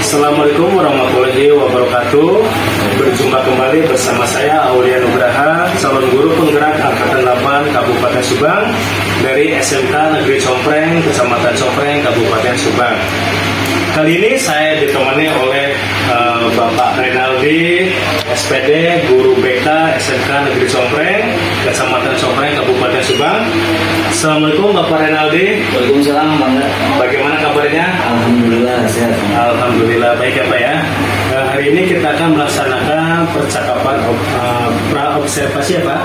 Assalamualaikum warahmatullahi wabarakatuh. Berjumpa kembali bersama saya Aulia Nugraha, calon guru penggerak Angkatan 8 Kabupaten Subang dari SMK Negeri Compreng, Kecamatan Compreng, Kabupaten Subang. Kali ini saya ditemani oleh Bapak Renaldi, SPD, Guru BK SMK Negeri Compreng, Kecamatan Compreng, Kabupaten Subang. Assalamualaikum Bapak Renaldi. Waalaikumsalam Bang. Bagaimana kabarnya? Alhamdulillah sehat. Alhamdulillah baik ya Pak ya. Hari ini kita akan melaksanakan percakapan pra-observasi ya Pak.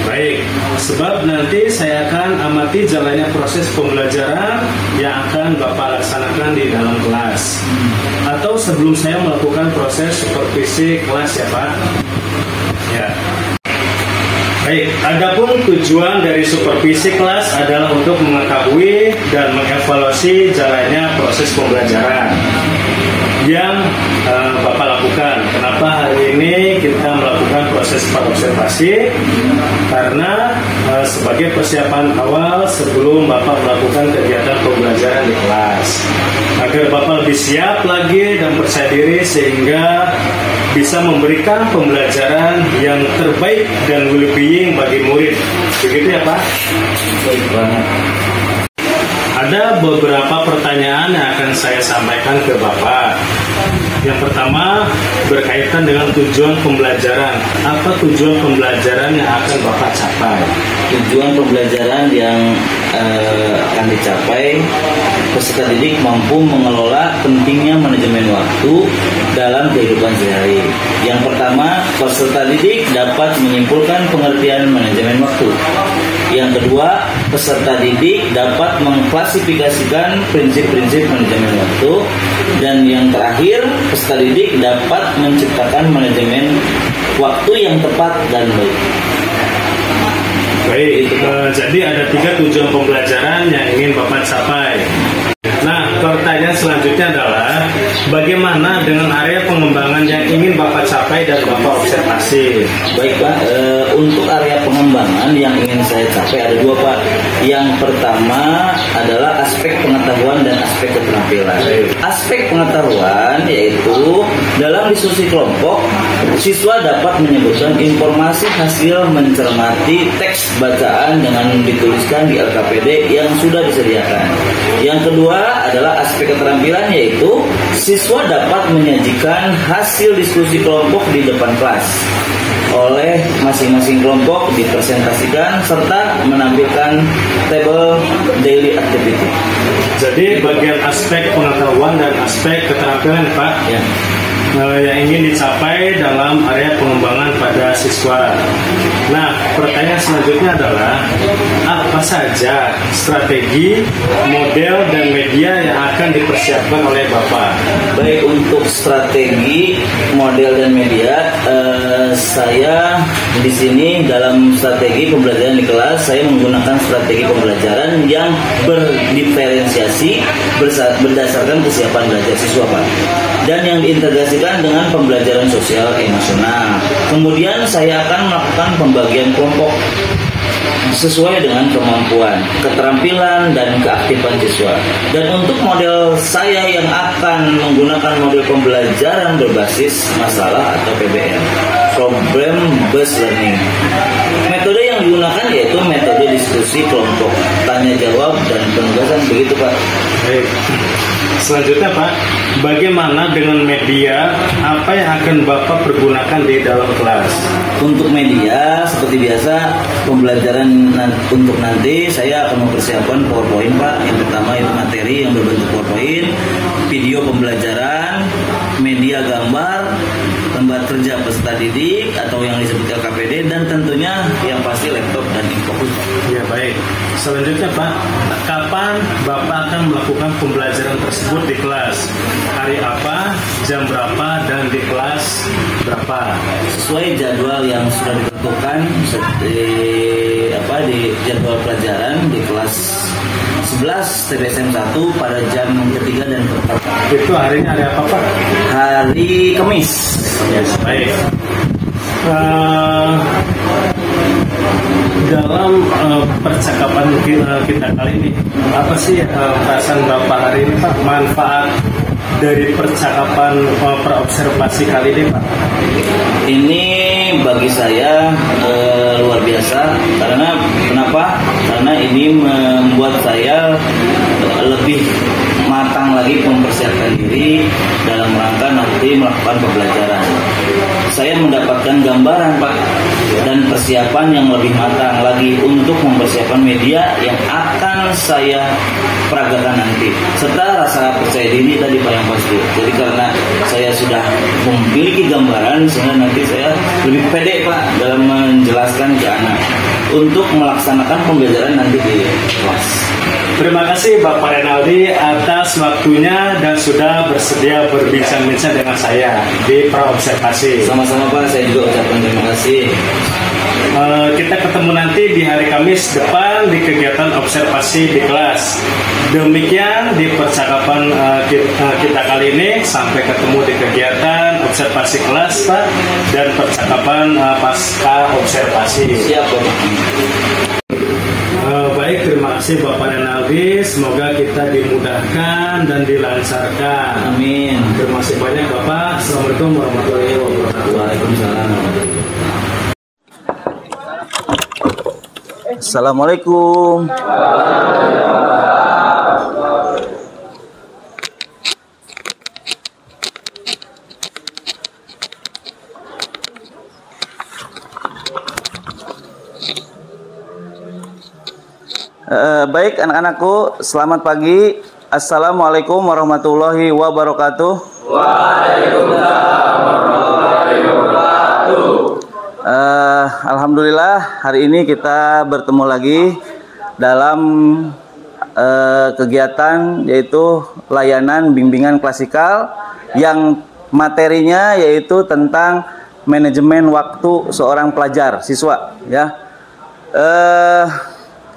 Baik, sebab nanti saya akan amati jalannya proses pembelajaran yang akan Bapak laksanakan di dalam kelas. Atau sebelum saya melakukan proses supervisi kelas ya Pak. Ya. Baik, adapun tujuan dari supervisi kelas adalah untuk mengetahui dan mengevaluasi jalannya proses pembelajaran yang Bapak lakukan. Kenapa hari ini kita melakukan proses observasi? Karena sebagai persiapan awal sebelum Bapak melakukan kegiatan pembelajaran di kelas, agar Bapak lebih siap lagi dan percaya diri sehingga bisa memberikan pembelajaran yang terbaik dan well-being bagi murid. Begitu ya Pak? Baik banget. Ada beberapa pertanyaan yang akan saya sampaikan ke Bapak. Yang pertama berkaitan dengan tujuan pembelajaran. Apa tujuan pembelajaran yang akan Bapak capai? Tujuan pembelajaran yang akan dicapai, peserta didik mampu mengelola pentingnya manajemen waktu dalam kehidupan sehari. Yang pertama, peserta didik dapat menyimpulkan pengertian manajemen waktu. Yang kedua, peserta didik dapat mengklasifikasikan prinsip-prinsip manajemen waktu. Dan yang terakhir, peserta didik dapat menciptakan manajemen waktu yang tepat dan baik. Baik, jadi ada 3 tujuan pembelajaran yang ingin Bapak capai. Nah, pertanyaan selanjutnya adalah bagaimana dengan area pengembangan yang ingin Bapak capai dan Bapak observasi? Baik Pak, untuk area pengembangan yang ingin saya capai ada 2 Pak. Yang pertama adalah aspek pengetahuan dan aspek keterampilan. Aspek pengetahuan yaitu dalam diskusi kelompok, siswa dapat menyebutkan informasi hasil mencermati teks bacaan dengan dituliskan di LKPD yang sudah disediakan. Yang kedua adalah aspek keterampilan yaitu siswa dapat menyajikan hasil diskusi kelompok di depan kelas. Oleh masing-masing kelompok dipresentasikan serta menampilkan table daily activity. Jadi bagian aspek pengetahuan dan aspek keterampilan Pak Ya. Yang ingin dicapai dalam area pengembangan pada siswa. Nah, pertanyaan selanjutnya adalah apa saja strategi, model, dan media yang akan dipersiapkan oleh Bapak? Baik, untuk strategi, model, dan media, saya di sini dalam strategi pembelajaran di kelas, saya menggunakan strategi pembelajaran yang berdiferensiasi berdasarkan kesiapan belajar siswa Pak. Dan yang diintegrasikan dengan pembelajaran sosial emosional. Kemudian saya akan melakukan pembagian kelompok sesuai dengan kemampuan, keterampilan, dan keaktifan siswa. Dan untuk model saya yang akan menggunakan model pembelajaran berbasis masalah atau PBL, Problem Based Learning. Metode yang digunakan yaitu metode diskusi kelompok, tanya jawab, dan penugasan. Begitu Pak. Baik. Selanjutnya Pak, bagaimana dengan media? Apa yang akan Bapak pergunakan di dalam kelas? Untuk media, seperti biasa, pembelajaran untuk nanti saya akan mempersiapkan PowerPoint Pak. Yang pertama itu materi yang berbentuk PowerPoint, video pembelajaran, media gambar, lembar kerja peserta didik atau yang disebut LKPD, dan tentunya yang pasti laptop dan infocus. Ya baik. Selanjutnya Pak, kapan Bapak akan melakukan pembelajaran tersebut di kelas? Hari apa, jam berapa, dan di kelas berapa? Sesuai jadwal yang sudah ditentukan di jadwal pelajaran di kelas 11 TBSM 1 pada jam ketiga dan keempat. Itu harinya hari apa Pak? Hari Kamis. Yes, baik. Dalam percakapan kita kali ini, apa sih perasaan Bapak hari ini Pak? Manfaat dari percakapan praobservasi kali ini, Pak? Ini bagi saya luar biasa. Karena kenapa? Karena ini membuat saya lebih matang lagi mempersiapkan diri dalam rangka nanti melakukan pembelajaran. Saya mendapatkan gambaran, Pak, dan persiapan yang lebih matang lagi untuk mempersiapkan media yang akan saya peragakan nanti, serta rasa percaya diri tadi, Pak, yang pasti. Jadi karena saya sudah memiliki gambaran, sehingga nanti saya lebih pede, Pak, dalam menjelaskan ke anak untuk melaksanakan pembelajaran nanti di kelas. Terima kasih Bapak Renaldi atas waktunya dan sudah bersedia berbincang-bincang dengan saya di praobservasi. Sama-sama, Pak, saya juga ucapkan terima kasih. Kita ketemu nanti di hari Kamis depan di kegiatan observasi di kelas. Demikian di percakapan kita kali ini. Sampai ketemu di kegiatan observasi kelas, Pak, dan percakapan pasca observasi. Siap, Bapak. Baik, terima kasih Bapak Renaldi. Semoga kita dimudahkan dan dilancarkan. Amin. Terima kasih banyak Bapak. Assalamualaikum warahmatullahi wabarakatuh. Waalaikumsalam. Assalamualaikum. Baik anak-anakku, selamat pagi. Assalamualaikum warahmatullahi wabarakatuh. Waalaikumsalam warahmatullahi wabarakatuh. Alhamdulillah, hari ini kita bertemu lagi dalam kegiatan yaitu layanan bimbingan klasikal yang materinya yaitu tentang manajemen waktu seorang pelajar siswa, ya.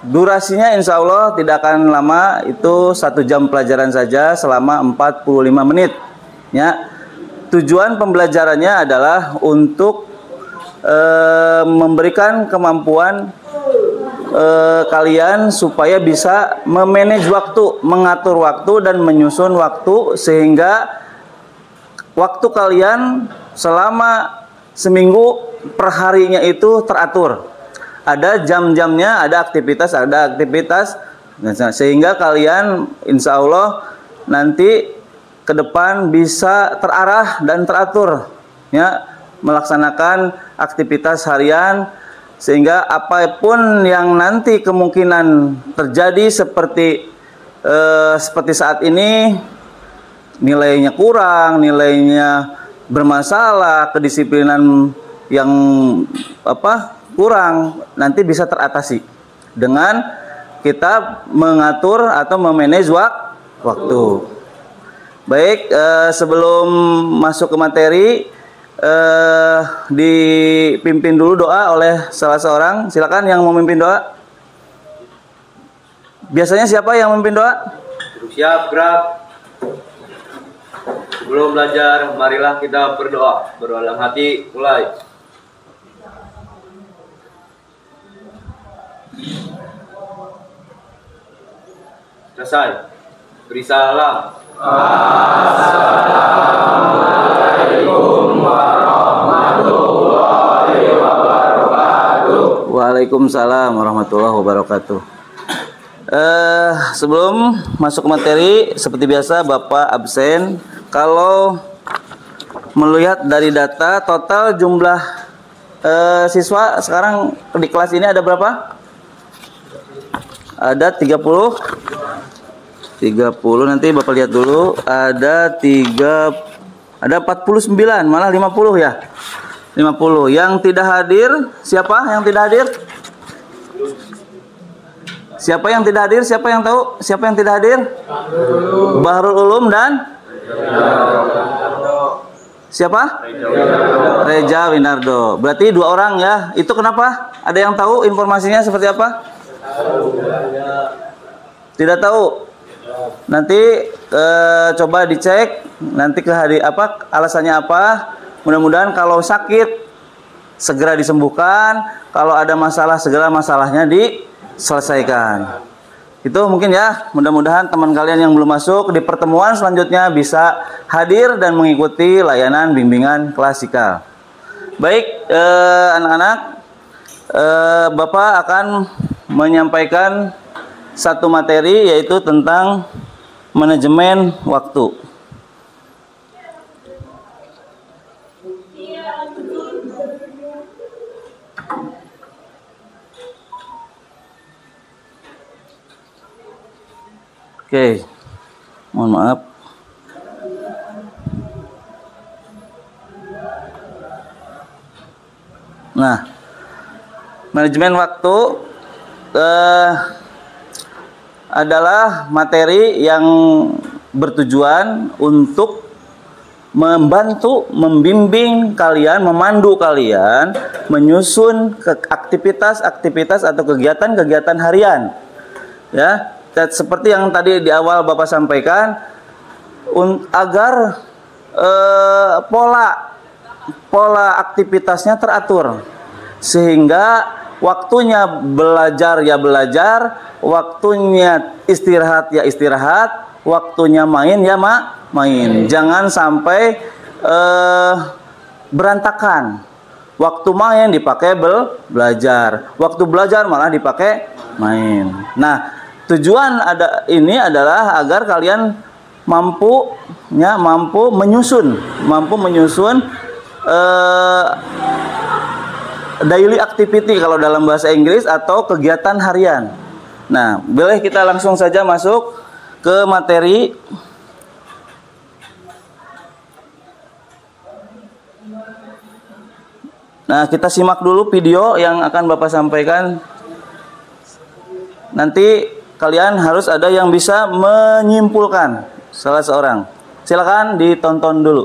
Durasinya insya Allah tidak akan lama, itu 1 jam pelajaran saja selama 45 menit, ya. Tujuan pembelajarannya adalah untuk memberikan kemampuan kalian supaya bisa memanage waktu, mengatur waktu dan menyusun waktu sehingga waktu kalian selama seminggu perharinya itu teratur. Ada jam-jamnya, ada aktivitas, sehingga kalian insya Allah nanti ke depan bisa terarah dan teratur, ya, melaksanakan aktivitas harian, sehingga apapun yang nanti kemungkinan terjadi seperti saat ini, nilainya kurang, nilainya bermasalah, kedisiplinan yang kurang, nanti bisa teratasi dengan kita mengatur atau memanage waktu. Baik, sebelum masuk ke materi, dipimpin dulu doa oleh salah seorang. Silakan yang memimpin doa. Biasanya siapa yang memimpin doa? Siap, gerak. Sebelum belajar, marilah kita berdoa. Berdoa dalam hati, mulai. Selesai. Beri salam. Assalamualaikum warahmatullahi wabarakatuh. Waalaikumsalam warahmatullahi wabarakatuh. Sebelum masuk ke materi, seperti biasa Bapak absen. Kalau melihat dari data total jumlah siswa sekarang di kelas ini ada berapa? Ada 30, nanti Bapak lihat dulu. Ada 49, malah 50 ya. 50. Yang tidak hadir, siapa yang tidak hadir? Siapa yang tidak hadir? Siapa yang tahu? Siapa yang tidak hadir? Bahrul Ulum dan siapa? Reja Winardo. Berarti 2 orang ya. Itu kenapa? Ada yang tahu informasinya seperti apa? Tidak tahu. Nanti coba dicek nanti alasannya apa. Mudah-mudahan kalau sakit segera disembuhkan, kalau ada masalah segera masalahnya diselesaikan. Itu mungkin ya, mudah-mudahan teman kalian yang belum masuk di pertemuan selanjutnya bisa hadir dan mengikuti layanan bimbingan klasikal. Baik, anak-anak, Bapak akan menyampaikan satu materi yaitu tentang manajemen waktu. Oke, mohon maaf. Nah, manajemen waktu adalah materi yang bertujuan untuk membantu, membimbing kalian, memandu kalian, menyusun aktivitas-aktivitas atau kegiatan-kegiatan harian. Ya. Dan seperti yang tadi di awal Bapak sampaikan, agar pola aktivitasnya teratur, sehingga waktunya belajar ya belajar, waktunya istirahat ya istirahat, waktunya main ya main. Jangan sampai berantakan. Waktu main dipakai belajar, waktu belajar malah dipakai main. Nah, tujuan ini adalah agar kalian mampu menyusun daily activity kalau dalam bahasa Inggris, atau kegiatan harian. Nah, boleh kita langsung saja masuk ke materi. Nah, kita simak dulu video yang akan Bapak sampaikan. Nanti kalian harus ada yang bisa menyimpulkan, salah seorang. Silakan ditonton dulu.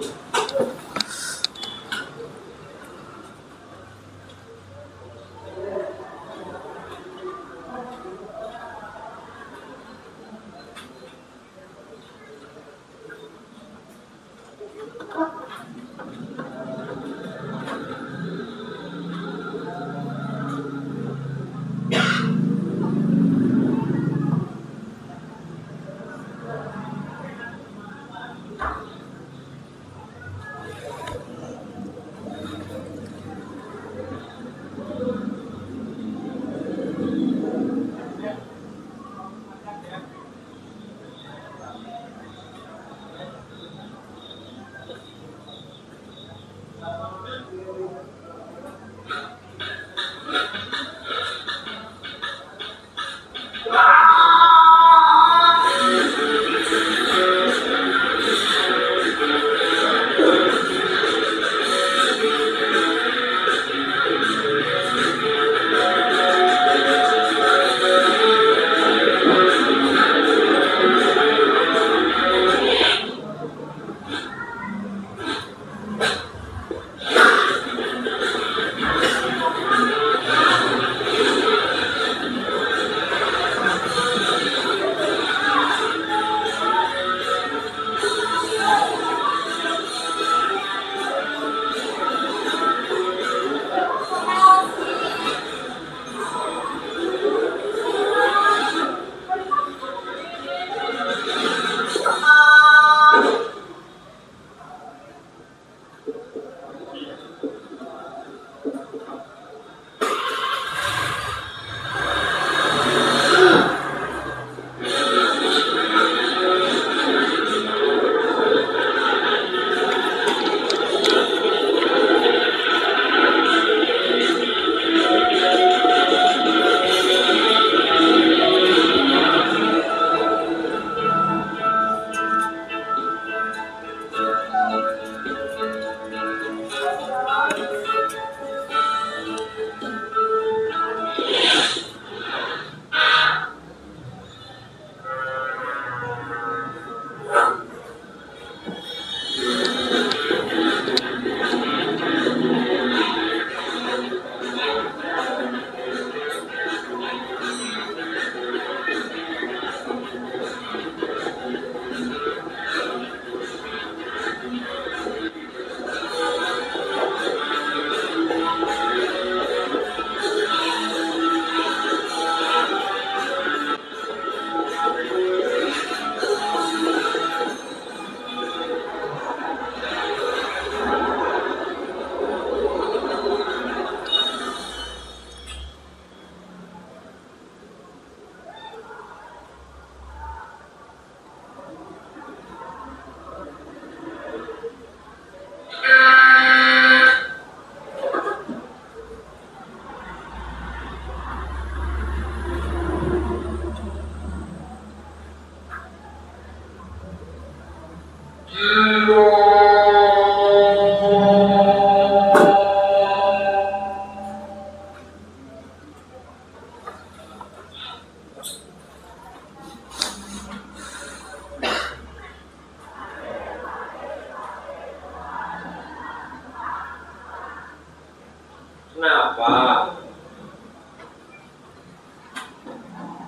Kenapa?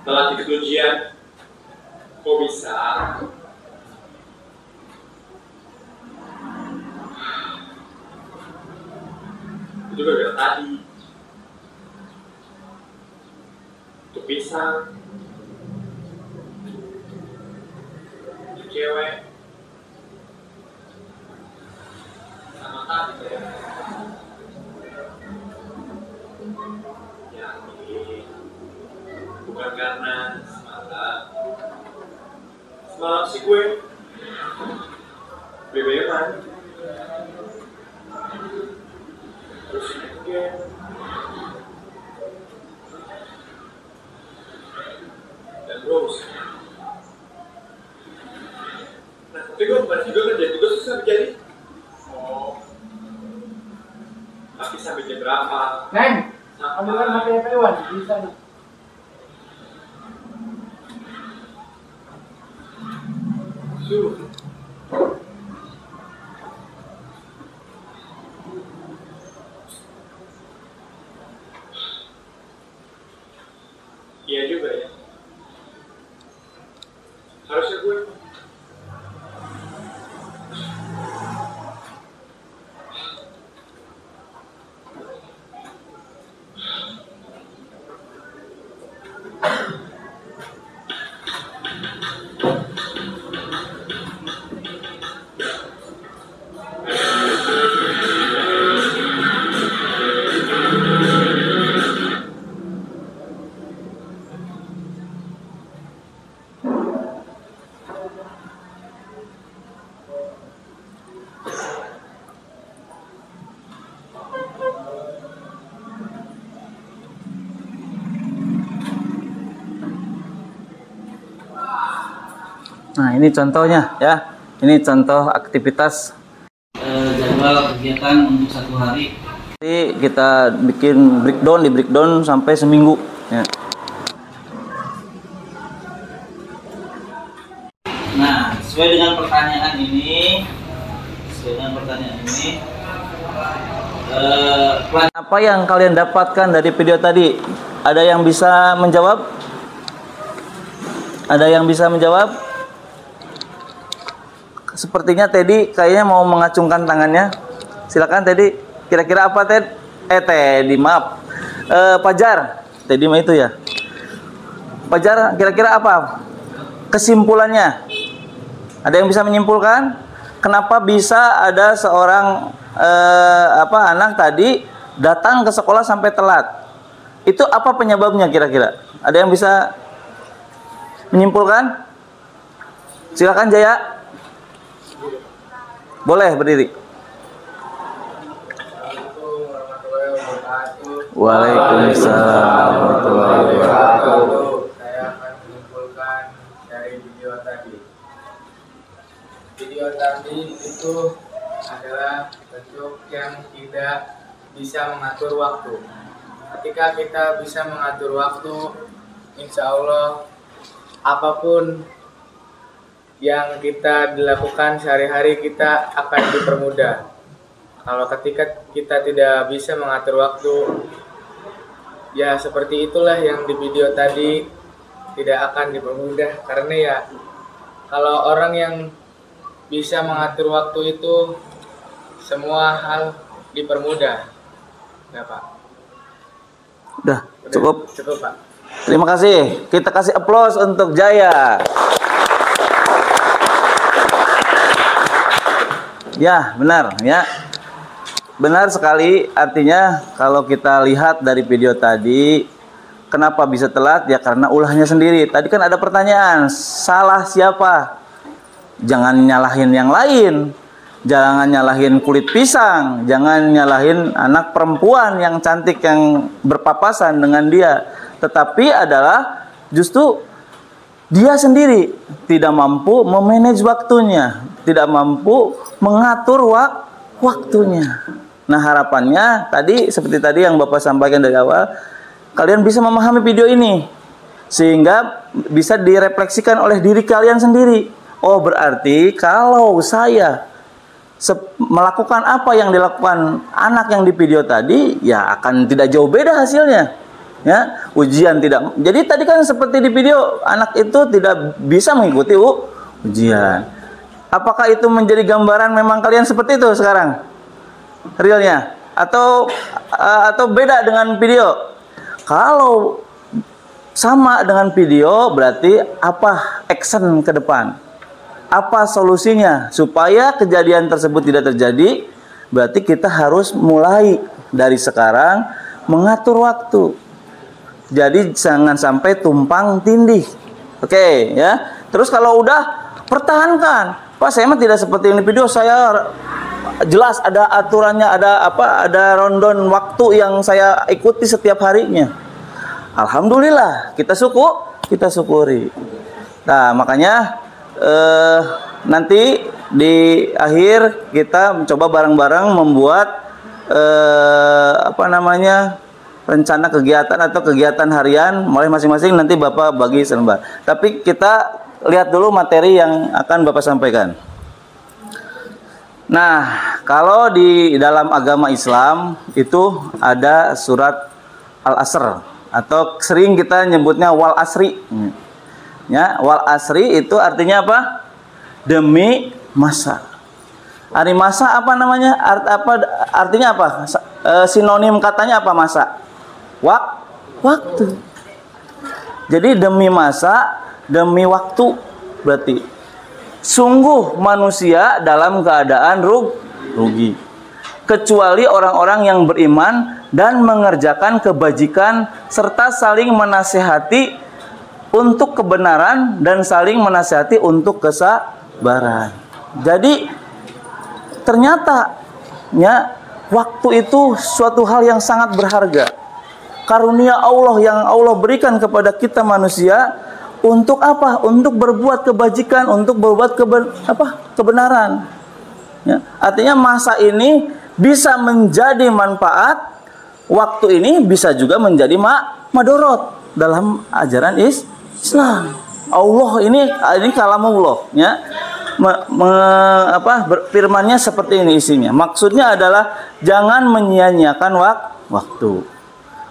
Telat ikut ujian? Kok bisa? Itu gara-gara tadi. Itu pisang. Itu cewek. Sama tadi ya. Bukan karena semalam sih gue BBM-an terus game dan terus tapi gue kemarin juga kerjaan juga susah menjadi tapi sampai jam berapa? Neng, ambilkan HP Iwan di sana. Iya juga ya. Harusnya gue Nah, ini contohnya ya. Ini contoh aktivitas jadwal kegiatan untuk satu hari. Jadi kita bikin breakdown, di breakdown sampai seminggu ya. Nah, sesuai dengan pertanyaan ini, apa yang kalian dapatkan dari video tadi? Ada yang bisa menjawab? Ada yang bisa menjawab? Sepertinya Teddy kayaknya mau mengacungkan tangannya. Silakan Teddy. Kira-kira apa Teddy maaf. Fajar. Teddy mah itu ya. Fajar, kira-kira apa kesimpulannya? Ada yang bisa menyimpulkan? Kenapa bisa ada seorang anak tadi datang ke sekolah sampai telat? Itu apa penyebabnya kira-kira? Ada yang bisa menyimpulkan? Silakan Jaya. Boleh berdiri. Waalaikumsalam warahmatullahi wabarakatuh. Saya akan menyimpulkan dari video tadi. Video tadi itu adalah bentuk yang tidak bisa mengatur waktu. Ketika kita bisa mengatur waktu, insya Allah apapun yang kita dilakukan sehari-hari kita akan dipermudah. Kalau ketika kita tidak bisa mengatur waktu, ya seperti itulah yang di video tadi, tidak akan dipermudah. Karena ya kalau orang yang bisa mengatur waktu itu, semua hal dipermudah. Nah, Pak. Udah, cukup. Cukup, Pak. Terima kasih. Kita kasih aplaus untuk Jaya. Ya, benar ya. Benar sekali, artinya kalau kita lihat dari video tadi, kenapa bisa telat? Ya karena ulahnya sendiri. Tadi kan ada pertanyaan, salah siapa? Jangan nyalahin yang lain. Jangan nyalahin kulit pisang, jangan nyalahin anak perempuan yang cantik yang berpapasan dengan dia. Tetapi adalah justru dia sendiri tidak mampu memanage waktunya, tidak mampu mengatur waktunya. Nah, harapannya tadi seperti tadi yang Bapak sampaikan dari awal, kalian bisa memahami video ini sehingga bisa direfleksikan oleh diri kalian sendiri. Oh, berarti kalau saya melakukan apa yang dilakukan anak yang di video tadi, ya akan tidak jauh beda hasilnya. Ya, ujian tidak. Jadi tadi kan seperti di video, anak itu tidak bisa mengikuti ujian. Apakah itu menjadi gambaran memang kalian seperti itu sekarang? Realnya atau beda dengan video? Kalau sama dengan video, berarti apa action ke depan? Apa solusinya supaya kejadian tersebut tidak terjadi? Berarti kita harus mulai dari sekarang mengatur waktu. Jadi jangan sampai tumpang tindih. Oke, ya. Terus kalau udah pertahankan. Pak, saya mah tidak seperti ini video, saya jelas ada aturannya, ada rondon waktu yang saya ikuti setiap harinya. Alhamdulillah, kita syukuri. Nah, makanya nanti di akhir kita mencoba bareng-bareng membuat rencana kegiatan atau kegiatan harian mulai masing-masing, nanti Bapak bagi selembar. Tapi kita lihat dulu materi yang akan Bapak sampaikan. Nah, kalau di dalam agama Islam itu ada surat Al-Asr atau sering kita nyebutnya wal asri. Ya, wal asri itu artinya apa? Demi masa. Hari masa apa namanya? Artinya apa? Sinonim katanya apa masa? Waktu. Jadi demi masa, demi waktu, berarti sungguh manusia dalam keadaan rugi, kecuali orang-orang yang beriman dan mengerjakan kebajikan serta saling menasihati untuk kebenaran dan saling menasihati untuk kesabaran. Jadi ternyata ya, waktu itu suatu hal yang sangat berharga. Karunia Allah yang Allah berikan kepada kita manusia untuk apa? Untuk berbuat kebajikan, untuk berbuat kebenaran. Ya, artinya masa ini bisa menjadi manfaat, waktu ini bisa juga menjadi madorot dalam ajaran Islam. Allah ini kalamullah, ya. Firmannya seperti ini isinya. Maksudnya adalah jangan menyia-nyiakan waktu.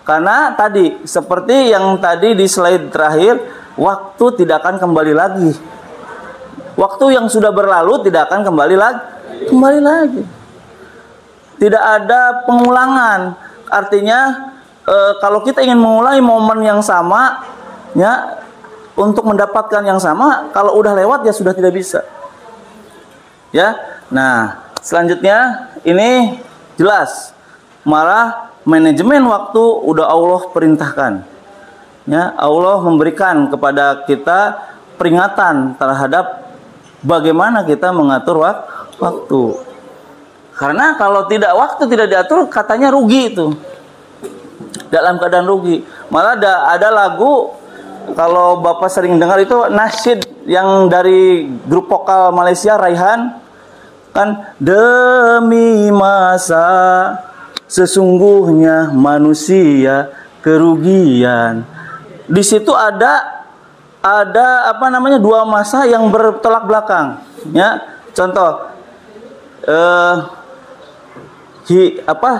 Karena tadi seperti yang tadi di slide terakhir, waktu tidak akan kembali lagi. Waktu yang sudah berlalu tidak akan kembali lagi. Tidak ada pengulangan. Artinya kalau kita ingin mengulangi momen yang sama, ya, untuk mendapatkan yang sama, kalau udah lewat ya sudah tidak bisa. Ya. Nah, selanjutnya ini jelas malah manajemen waktu udah Allah perintahkan. Ya, Allah memberikan kepada kita peringatan terhadap bagaimana kita mengatur waktu. Karena kalau waktu tidak diatur, katanya rugi itu. Dalam keadaan rugi. Malah ada lagu, kalau Bapak sering dengar itu nasyid yang dari grup vokal Malaysia Raihan, kan, demi masa sesungguhnya manusia kerugian. Di situ ada dua masa yang bertolak belakang. Ya, contoh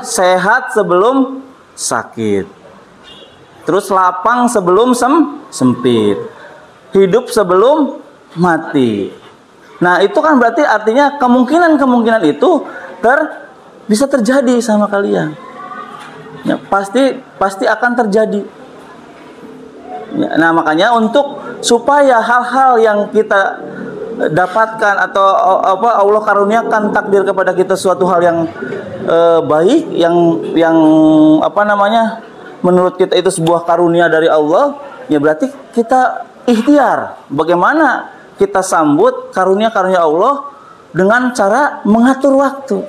sehat sebelum sakit, terus lapang sebelum sempit, hidup sebelum mati. Nah, itu kan berarti artinya kemungkinan itu bisa terjadi sama kalian. Ya, pasti akan terjadi. Ya, nah, makanya supaya hal-hal yang kita dapatkan atau Allah karuniakan takdir kepada kita suatu hal yang baik, yang menurut kita itu sebuah karunia dari Allah, ya berarti kita ikhtiar bagaimana kita sambut karunia-karunia Allah dengan cara mengatur waktu.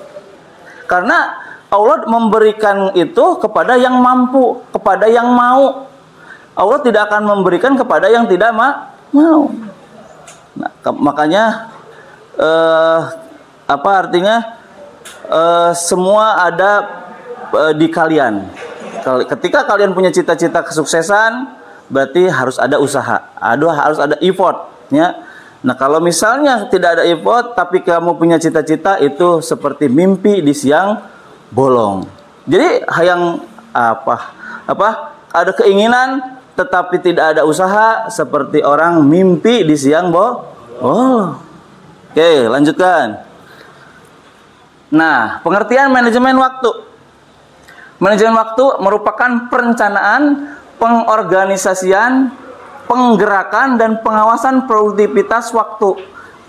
Karena Allah memberikan itu kepada yang mampu, kepada yang mau. Allah tidak akan memberikan kepada yang tidak Mau. Nah, makanya apa artinya semua ada di kalian. Ketika kalian punya cita-cita kesuksesan, berarti harus ada usaha, harus ada effort, ya. Nah, kalau misalnya tidak ada effort, tapi kamu punya cita-cita, itu seperti mimpi di siang bolong. Jadi yang ada keinginan tetapi tidak ada usaha, seperti orang mimpi di siang bolong. Oke, lanjutkan. Nah, pengertian manajemen waktu. Manajemen waktu merupakan perencanaan, pengorganisasian, penggerakan, dan pengawasan produktivitas waktu.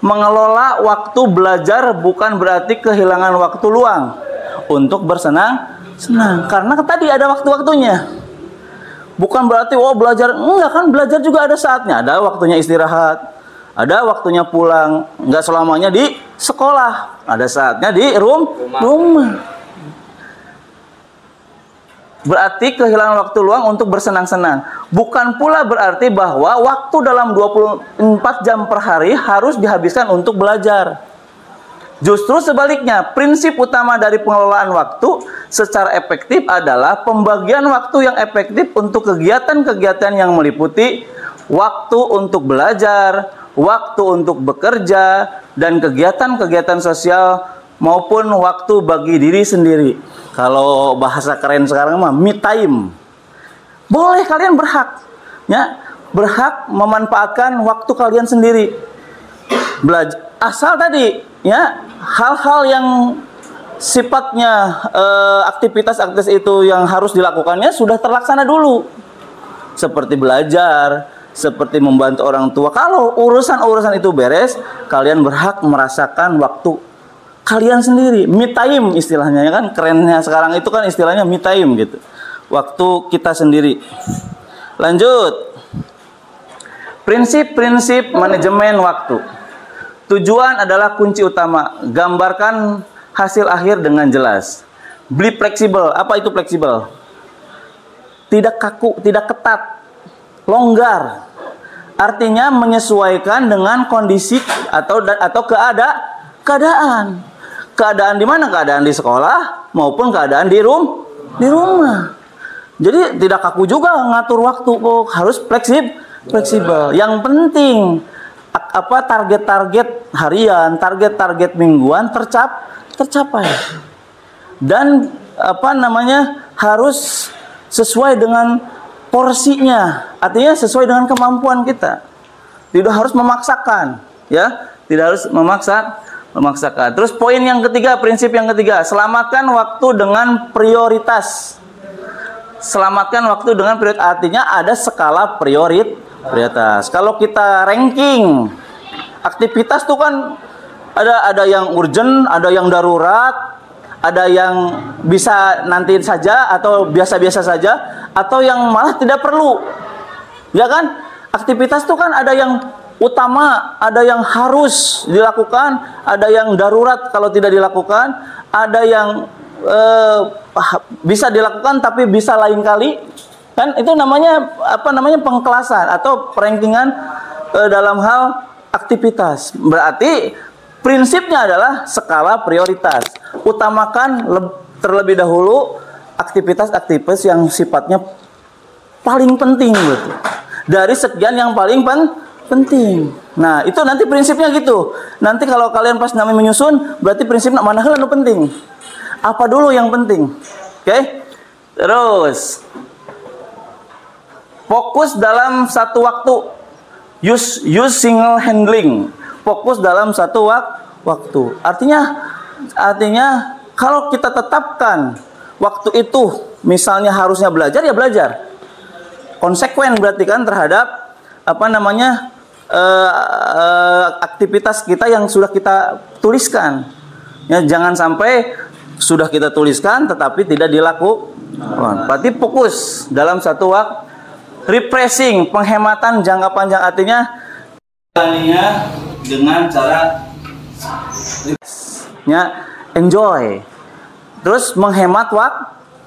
Mengelola waktu belajar bukan berarti kehilangan waktu luang untuk bersenang-senang. Karena tadi ada waktu-waktunya. Bukan berarti belajar, enggak kan, belajar juga ada saatnya. Ada waktunya istirahat, ada waktunya pulang. Enggak selamanya di sekolah, ada saatnya di rumah. Berarti kehilangan waktu luang untuk bersenang-senang. Bukan pula berarti bahwa waktu dalam 24 jam per hari harus dihabiskan untuk belajar. Justru sebaliknya, prinsip utama dari pengelolaan waktu secara efektif adalah pembagian waktu yang efektif untuk kegiatan-kegiatan yang meliputi waktu untuk belajar, waktu untuk bekerja, dan kegiatan-kegiatan sosial maupun waktu bagi diri sendiri. Kalau bahasa keren sekarang mah me time. Boleh, kalian berhak, ya, berhak memanfaatkan waktu kalian sendiri. Belajar asal tadi, ya, hal-hal yang sifatnya aktivitas-aktivitas itu yang harus dilakukannya sudah terlaksana dulu. Seperti belajar, seperti membantu orang tua. Kalau urusan-urusan itu beres, kalian berhak merasakan waktu kalian sendiri, me time istilahnya, ya kan, kerennya sekarang itu kan istilahnya me time gitu, waktu kita sendiri. Lanjut, prinsip-prinsip manajemen waktu. Tujuan adalah kunci utama, gambarkan hasil akhir dengan jelas. Be fleksibel. Apa itu fleksibel? Tidak kaku, tidak ketat, longgar. Artinya menyesuaikan dengan kondisi atau keadaan. Keadaan di mana? Keadaan di sekolah maupun keadaan di rumah. Jadi tidak kaku juga ngatur waktu, harus fleksibel. Yang penting target-target harian, target-target mingguan tercapai. Dan harus sesuai dengan porsinya. Artinya sesuai dengan kemampuan kita. Tidak harus memaksakan, ya. Tidak harus memaksakan. Terus poin yang ketiga, prinsip yang ketiga, selamatkan waktu dengan prioritas. Selamatkan waktu dengan prioritas, artinya ada skala prioritas. Kalau kita ranking aktivitas tuh kan ada yang urgent, ada yang darurat, ada yang bisa nanti saja atau biasa-biasa saja, atau yang malah tidak perlu. Ya kan? Aktivitas tuh kan ada yang utama, ada yang harus dilakukan, ada yang darurat kalau tidak dilakukan, ada yang bisa dilakukan tapi bisa lain kali. Kan itu namanya pengkelasan atau perankingan dalam hal aktivitas. Berarti prinsipnya adalah skala prioritas. Utamakan terlebih dahulu aktivitas-aktivitas yang sifatnya paling penting gitu. Dari sekian yang paling penting. Nah, itu nanti prinsipnya gitu. Nanti kalau kalian pas namanya menyusun, berarti prinsipnya mana hal penting. Apa dulu yang penting? Oke? Terus fokus dalam satu waktu. Use single handling. Fokus dalam satu waktu. Artinya kalau kita tetapkan waktu itu, misalnya harusnya belajar, ya belajar. Konsekuen berarti kan terhadap aktivitas kita yang sudah kita tuliskan. Ya, jangan sampai sudah kita tuliskan tetapi tidak dilakukan. Berarti fokus dalam satu waktu. Refreshing, penghematan jangka panjang, artinya dengan cara enjoy. Terus menghemat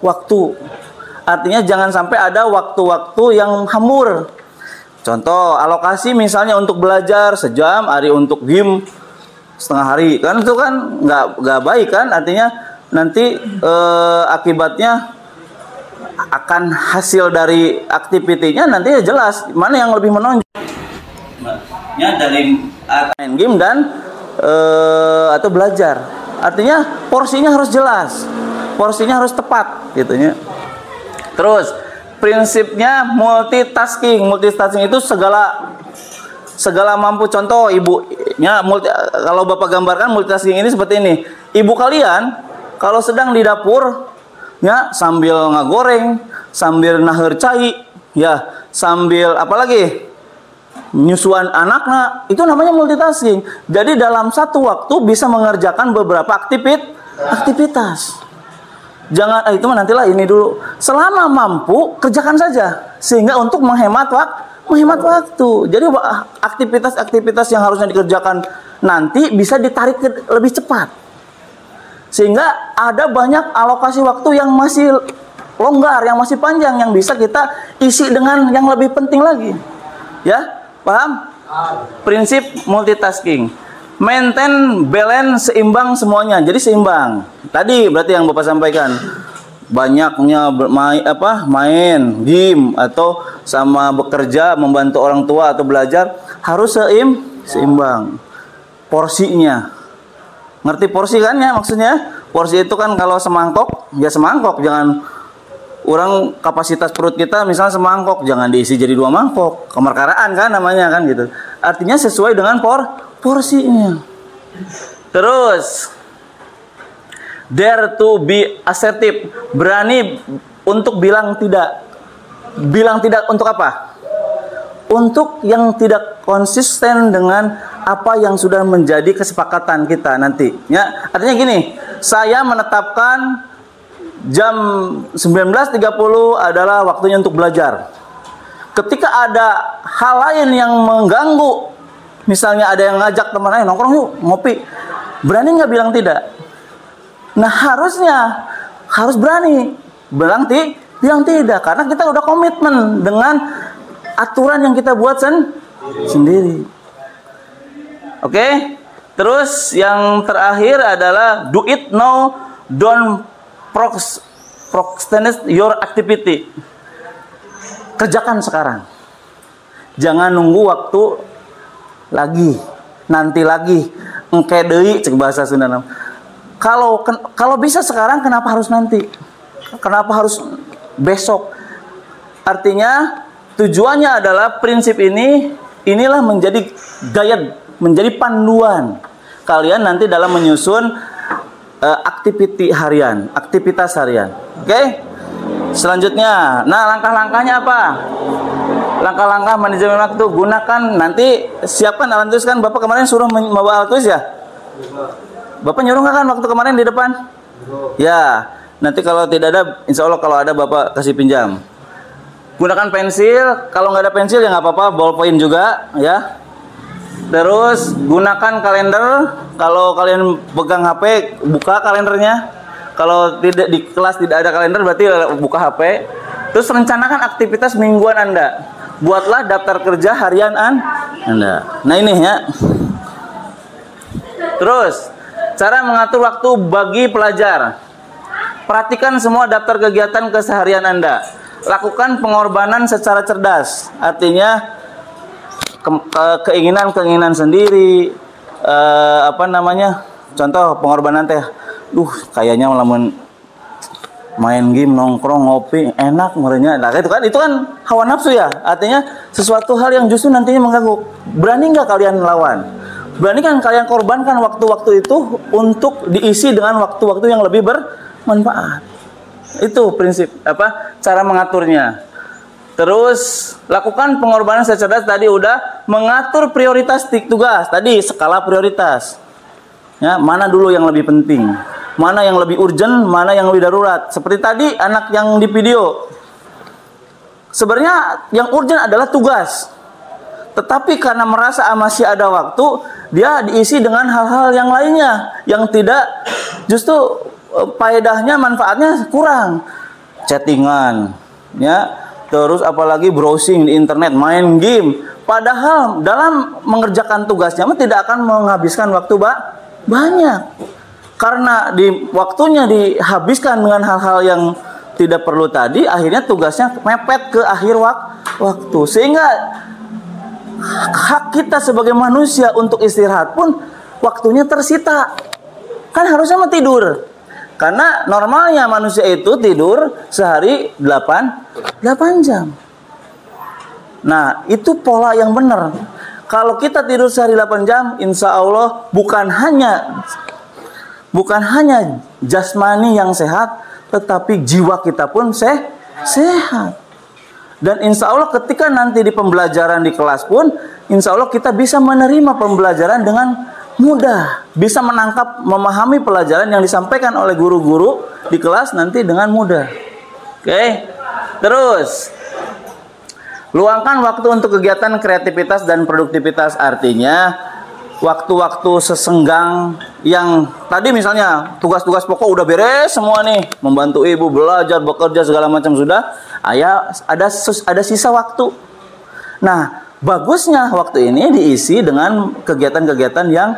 waktu. Artinya jangan sampai ada waktu-waktu yang hamur. Contoh, alokasi misalnya untuk belajar sejam, hari untuk game setengah hari, kan itu kan nggak baik kan, artinya nanti akibatnya akan hasil dari aktivitinya nanti ya jelas mana yang lebih menonjol ya dari main game dan atau belajar. Artinya porsinya harus jelas, porsinya harus tepat gitunya. Terus prinsipnya multitasking itu segala mampu. Contoh ibunya kalau Bapak gambarkan multitasking ini seperti ini. Ibu kalian kalau sedang di dapur ya sambil ngagoreng, sambil naher cai, ya sambil apalagi nyusuan anaknya, itu namanya multitasking. Jadi dalam satu waktu bisa mengerjakan beberapa aktivitas. Jangan itu nantilah ini dulu. Selama mampu kerjakan saja sehingga untuk menghemat waktu. Jadi aktivitas-aktivitas yang harusnya dikerjakan nanti bisa ditarik lebih cepat. Sehingga ada banyak alokasi waktu yang masih longgar, yang masih panjang, yang bisa kita isi dengan yang lebih penting lagi. Ya, paham? Prinsip multitasking. Maintain balance, seimbang semuanya. Jadi seimbang. Tadi berarti yang Bapak sampaikan. Banyaknya main game atau sama bekerja, membantu orang tua atau belajar harus seimbang. Porsinya. Ngerti porsi kan ya maksudnya? Porsi itu kan kalau semangkok, ya semangkok, jangan orang kapasitas perut kita misalnya semangkok, jangan diisi jadi 2 mangkok. Kemerkaraan kan namanya kan gitu. Artinya sesuai dengan porsinya. Terus dare to be assertive, berani untuk bilang tidak. Bilang tidak untuk apa? Untuk yang tidak konsisten dengan apa yang sudah menjadi kesepakatan kita nanti. Ya, artinya gini, saya menetapkan jam 19.30 adalah waktunya untuk belajar. Ketika ada hal lain yang mengganggu, misalnya ada yang ngajak teman, ayo nongkrong yuk, ngopi. Berani nggak bilang tidak? Nah, harus berani bilang tidak, karena kita udah komitmen dengan aturan yang kita buat sendiri. Oke? Terus yang terakhir adalah do it now, don't procrastinate your activity. Kerjakan sekarang. Jangan nunggu waktu lagi, nanti lagi, engke deui cek bahasa Sunda. Kalau bisa sekarang, kenapa harus nanti? Kenapa harus besok? Artinya tujuannya adalah prinsip inilah menjadi guide, menjadi panduan kalian nanti dalam menyusun aktivitas harian. Oke? Selanjutnya, nah langkah-langkahnya apa? Langkah-langkah manajemen waktu, gunakan nanti siapkan alat tulis kan Bapak kemarin suruh membawa alat tulis ya? Bapak nyuruh nggak kan waktu kemarin di depan? Ya, nanti kalau tidak ada, insya Allah kalau ada Bapak kasih pinjam. Gunakan pensil, kalau nggak ada pensil ya nggak apa-apa, ballpoint juga ya. Terus gunakan kalender, kalau kalian pegang HP, buka kalendernya. Kalau tidak di kelas tidak ada kalender berarti buka HP. Terus rencanakan aktivitas mingguan Anda. Buatlah daftar kerja harian Anda. Nah ini ya. Terus cara mengatur waktu bagi pelajar. Perhatikan semua daftar kegiatan keseharian Anda. Lakukan pengorbanan secara cerdas. Artinya keinginan sendiri, contoh pengorbanan teh, kayaknya melamun main game, nongkrong, ngopi, enak merenya. Nah, itu kan hawa nafsu ya. Artinya sesuatu hal yang justru nantinya mengganggu. Berani nggak kalian lawan? Berani kan kalian korbankan waktu-waktu itu untuk diisi dengan waktu-waktu yang lebih bermanfaat. Itu prinsip cara mengaturnya. Terus lakukan pengorbanan secara cerdas, tadi udah mengatur prioritas tugas, tadi skala prioritas. Ya, mana dulu yang lebih penting, mana yang lebih urgent, mana yang lebih darurat. Seperti tadi anak yang di video. Sebenarnya yang urgent adalah tugas. Tetapi karena merasa masih ada waktu, dia diisi dengan hal-hal yang lainnya yang tidak, justru faedahnya, manfaatnya kurang. Chattingan, ya, terus apalagi browsing di internet, main game. Padahal dalam mengerjakan tugasnya tidak akan menghabiskan waktu banyak. Karena waktunya dihabiskan dengan hal-hal yang tidak perlu tadi, akhirnya tugasnya mepet ke akhir waktu. Sehingga hak kita sebagai manusia untuk istirahat pun waktunya tersita. Kan harusnya mau tidur. Karena normalnya manusia itu tidur sehari 8 jam. Nah, itu pola yang benar. Kalau kita tidur sehari 8 jam, insya Allah bukan hanya jasmani yang sehat, tetapi jiwa kita pun sehat. Dan insya Allah ketika nanti di pembelajaran di kelas pun, insya Allah kita bisa menerima pembelajaran dengan mudah. Bisa menangkap, memahami pelajaran yang disampaikan oleh guru-guru di kelas nanti dengan mudah. Oke. Terus, luangkan waktu untuk kegiatan kreativitas dan produktivitas. Artinya, waktu-waktu sesenggang yang tadi misalnya tugas-tugas pokok udah beres semua nih, membantu ibu belajar, bekerja segala macam sudah, ayah ada sisa waktu. Nah, bagusnya waktu ini diisi dengan kegiatan-kegiatan yang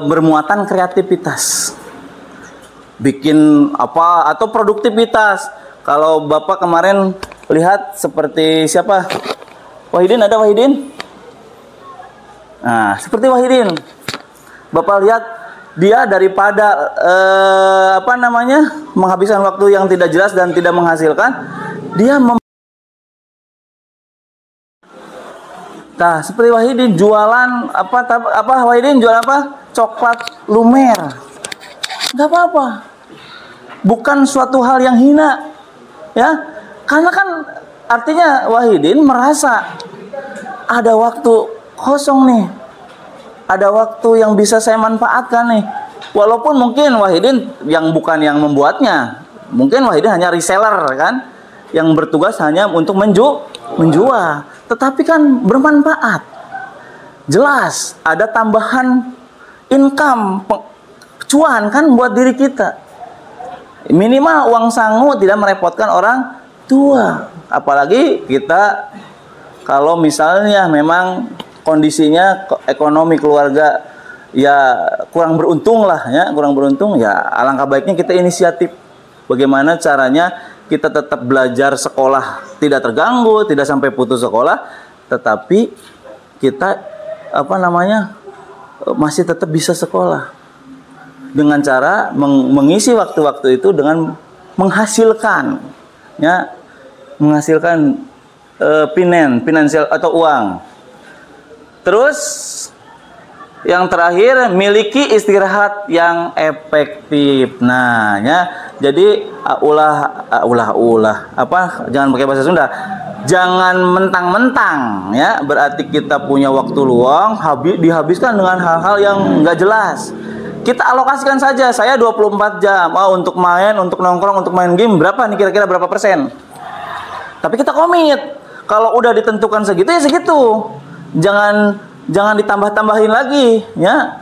bermuatan kreativitas. Bikin apa atau produktivitas. Kalau Bapak kemarin lihat seperti siapa? Wahidin, ada Wahidin? Nah, seperti Wahidin, Bapak lihat dia daripada menghabiskan waktu yang tidak jelas dan tidak menghasilkan, dia nah, seperti Wahidin jualan apa Wahidin jual apa? Coklat lumer. Enggak apa-apa. Bukan suatu hal yang hina. Ya. Karena kan artinya Wahidin merasa ada waktu kosong nih, ada waktu yang bisa saya manfaatkan nih. Walaupun mungkin Wahidin yang bukan yang membuatnya, mungkin Wahidin hanya reseller kan, yang bertugas hanya untuk menjual, tetapi kan bermanfaat. Jelas ada tambahan income, cuan kan buat diri kita. Minimal uang sangu tidak merepotkan orang tua. Apalagi kita kalau misalnya memang kondisinya ekonomi keluarga ya kurang beruntung lah ya, alangkah baiknya kita inisiatif bagaimana caranya kita tetap belajar sekolah tidak terganggu, tidak sampai putus sekolah, tetapi kita masih tetap bisa sekolah dengan cara mengisi waktu-waktu itu dengan menghasilkan finansial atau uang. Terus yang terakhir, miliki istirahat yang efektif. Nah, jadi jangan pakai bahasa Sunda. Jangan mentang-mentang ya, berarti kita punya waktu luang dihabiskan dengan hal-hal yang nggak jelas. Kita alokasikan saja, saya 24 jam untuk main, untuk nongkrong, untuk main game, berapa nih kira-kira berapa persen? Tapi kita komit. Kalau udah ditentukan segitu ya segitu. Jangan ditambah-tambahin lagi ya.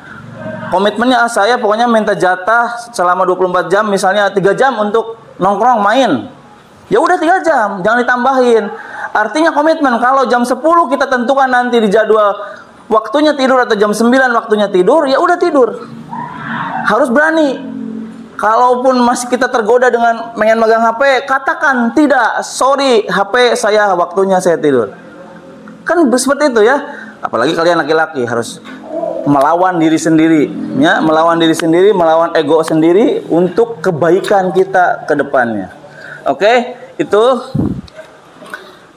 Komitmennya saya pokoknya minta jatah selama 24 jam, misalnya 3 jam untuk nongkrong main. Ya udah 3 jam, jangan ditambahin. Artinya komitmen. Kalau jam 10 kita tentukan nanti di jadwal waktunya tidur atau jam 9 waktunya tidur, ya udah tidur. Harus berani. Kalaupun masih kita tergoda dengan pengen megang HP, katakan tidak, sorry, HP saya waktunya saya tidur. Kan seperti itu ya. Apalagi kalian laki-laki harus melawan diri sendiri, ya, melawan diri sendiri, melawan ego sendiri untuk kebaikan kita ke depannya. Oke, itu.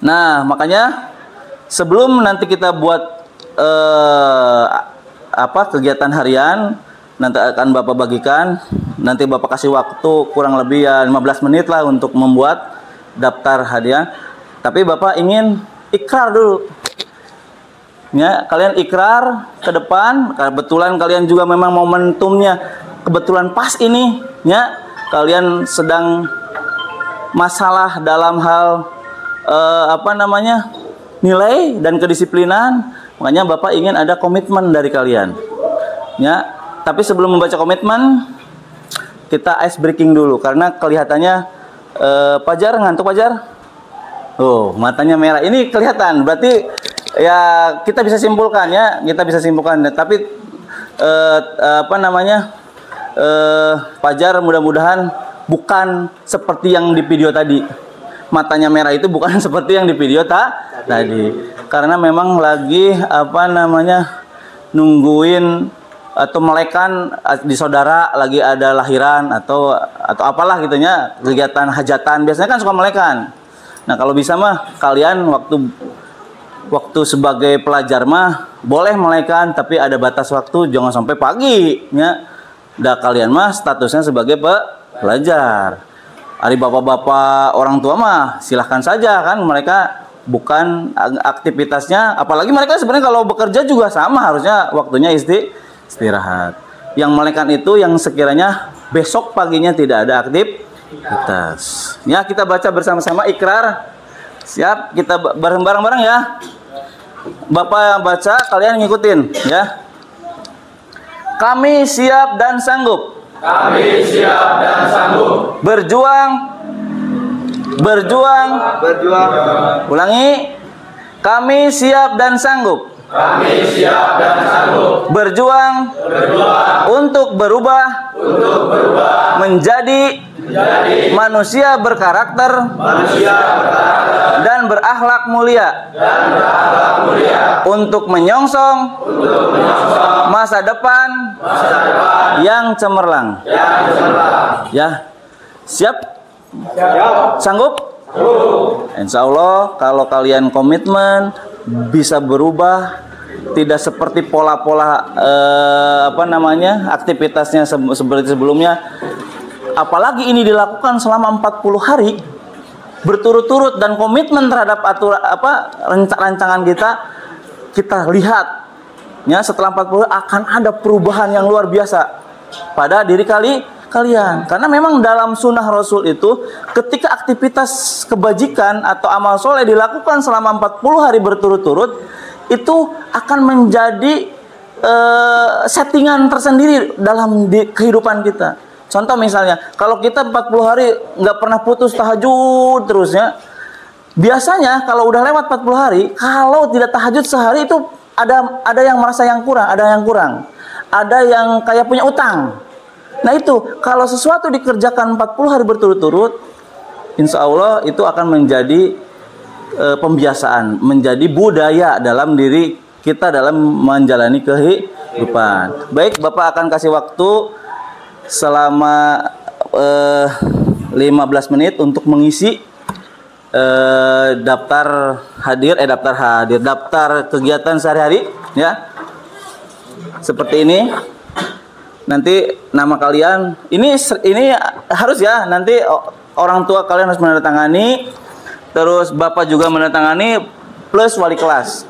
Nah, makanya sebelum nanti kita buat kegiatan harian, nanti akan Bapak bagikan. Nanti Bapak kasih waktu kurang lebih ya 15 menit lah untuk membuat daftar hadiah. Tapi Bapak ingin ikrar dulu. Ya, kalian ikrar ke depan. Kebetulan kalian juga memang momentumnya kebetulan pas ini, ya. Kalian sedang masalah dalam hal nilai dan kedisiplinan. Makanya Bapak ingin ada komitmen dari kalian. Ya, tapi sebelum membaca komitmen, kita ice breaking dulu karena kelihatannya Pajar ngantuk, Pajar. Matanya merah. Ini kelihatan. Berarti ya kita bisa simpulkan ya. Kita bisa simpulkan. Tapi Fajar mudah-mudahan bukan seperti yang di video tadi. Matanya merah itu bukan seperti yang di video tadi. Karena memang lagi nungguin atau melekan di saudara lagi ada lahiran atau apalah gitunya, kegiatan hajatan biasanya kan suka melekan. Nah, kalau bisa mah kalian waktu sebagai pelajar mah boleh melekan, tapi ada batas waktu, jangan sampai pagi ya. Kalian mah statusnya sebagai pelajar. Ari bapak-bapak orang tua mah silahkan saja kan, mereka bukan aktivitasnya, apalagi mereka sebenarnya kalau bekerja juga sama, harusnya waktunya istirahat. Yang melekan itu yang sekiranya besok paginya tidak ada aktivitas. Ya, kita baca bersama-sama ikrar. Siap, kita bareng-bareng ya. Bapak yang baca, kalian ngikutin ya. Kami siap dan sanggup. Kami siap dan sanggup. Berjuang. Ulangi. Kami siap dan sanggup. Kami siap dan sanggup. Berjuang. Untuk berubah. Menjadi manusia berkarakter. Dan berakhlak mulia. Untuk menyongsong masa depan yang cemerlang. Ya, siap? Sanggup? Insya Allah kalau kalian komitmen bisa berubah, tidak seperti pola-pola aktivitasnya seperti sebelumnya. Apalagi ini dilakukan selama 40 hari berturut-turut dan komitmen terhadap rancangan kita lihat ya, setelah 40 akan ada perubahan yang luar biasa pada diri kalian. Karena memang dalam sunnah Rasul itu ketika aktivitas kebajikan atau amal soleh dilakukan selama 40 hari berturut-turut, itu akan menjadi settingan tersendiri dalam kehidupan kita. Contoh misalnya, kalau kita 40 hari nggak pernah putus tahajud terusnya, biasanya kalau udah lewat 40 hari, kalau tidak tahajud sehari itu ada yang merasa yang kurang, ada yang kayak punya utang. Nah itu, kalau sesuatu dikerjakan 40 hari berturut-turut, insya Allah itu akan menjadi pembiasaan, menjadi budaya dalam diri kita dalam menjalani kehidupan. Baik, Bapak akan kasih waktu selama 15 menit untuk mengisi daftar kegiatan sehari-hari ya. Seperti ini. Nanti nama kalian ini harus ya, nanti orang tua kalian harus menandatangani, terus Bapak juga menandatangani plus wali kelas.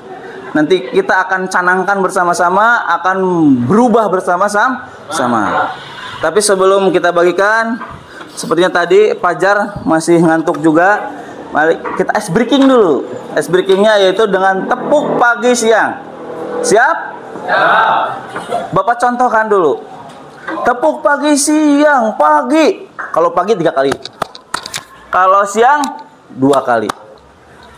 Nanti kita akan canangkan bersama-sama, akan berubah bersama-sama. Tapi sebelum kita bagikan, sepertinya tadi Fajar masih ngantuk juga. Mari kita ice breaking dulu. Ice breakingnya yaitu dengan tepuk pagi siang. Siap? Siap. Bapak contohkan dulu. Tepuk pagi siang, pagi. Kalau pagi 3 kali. Kalau siang 2 kali.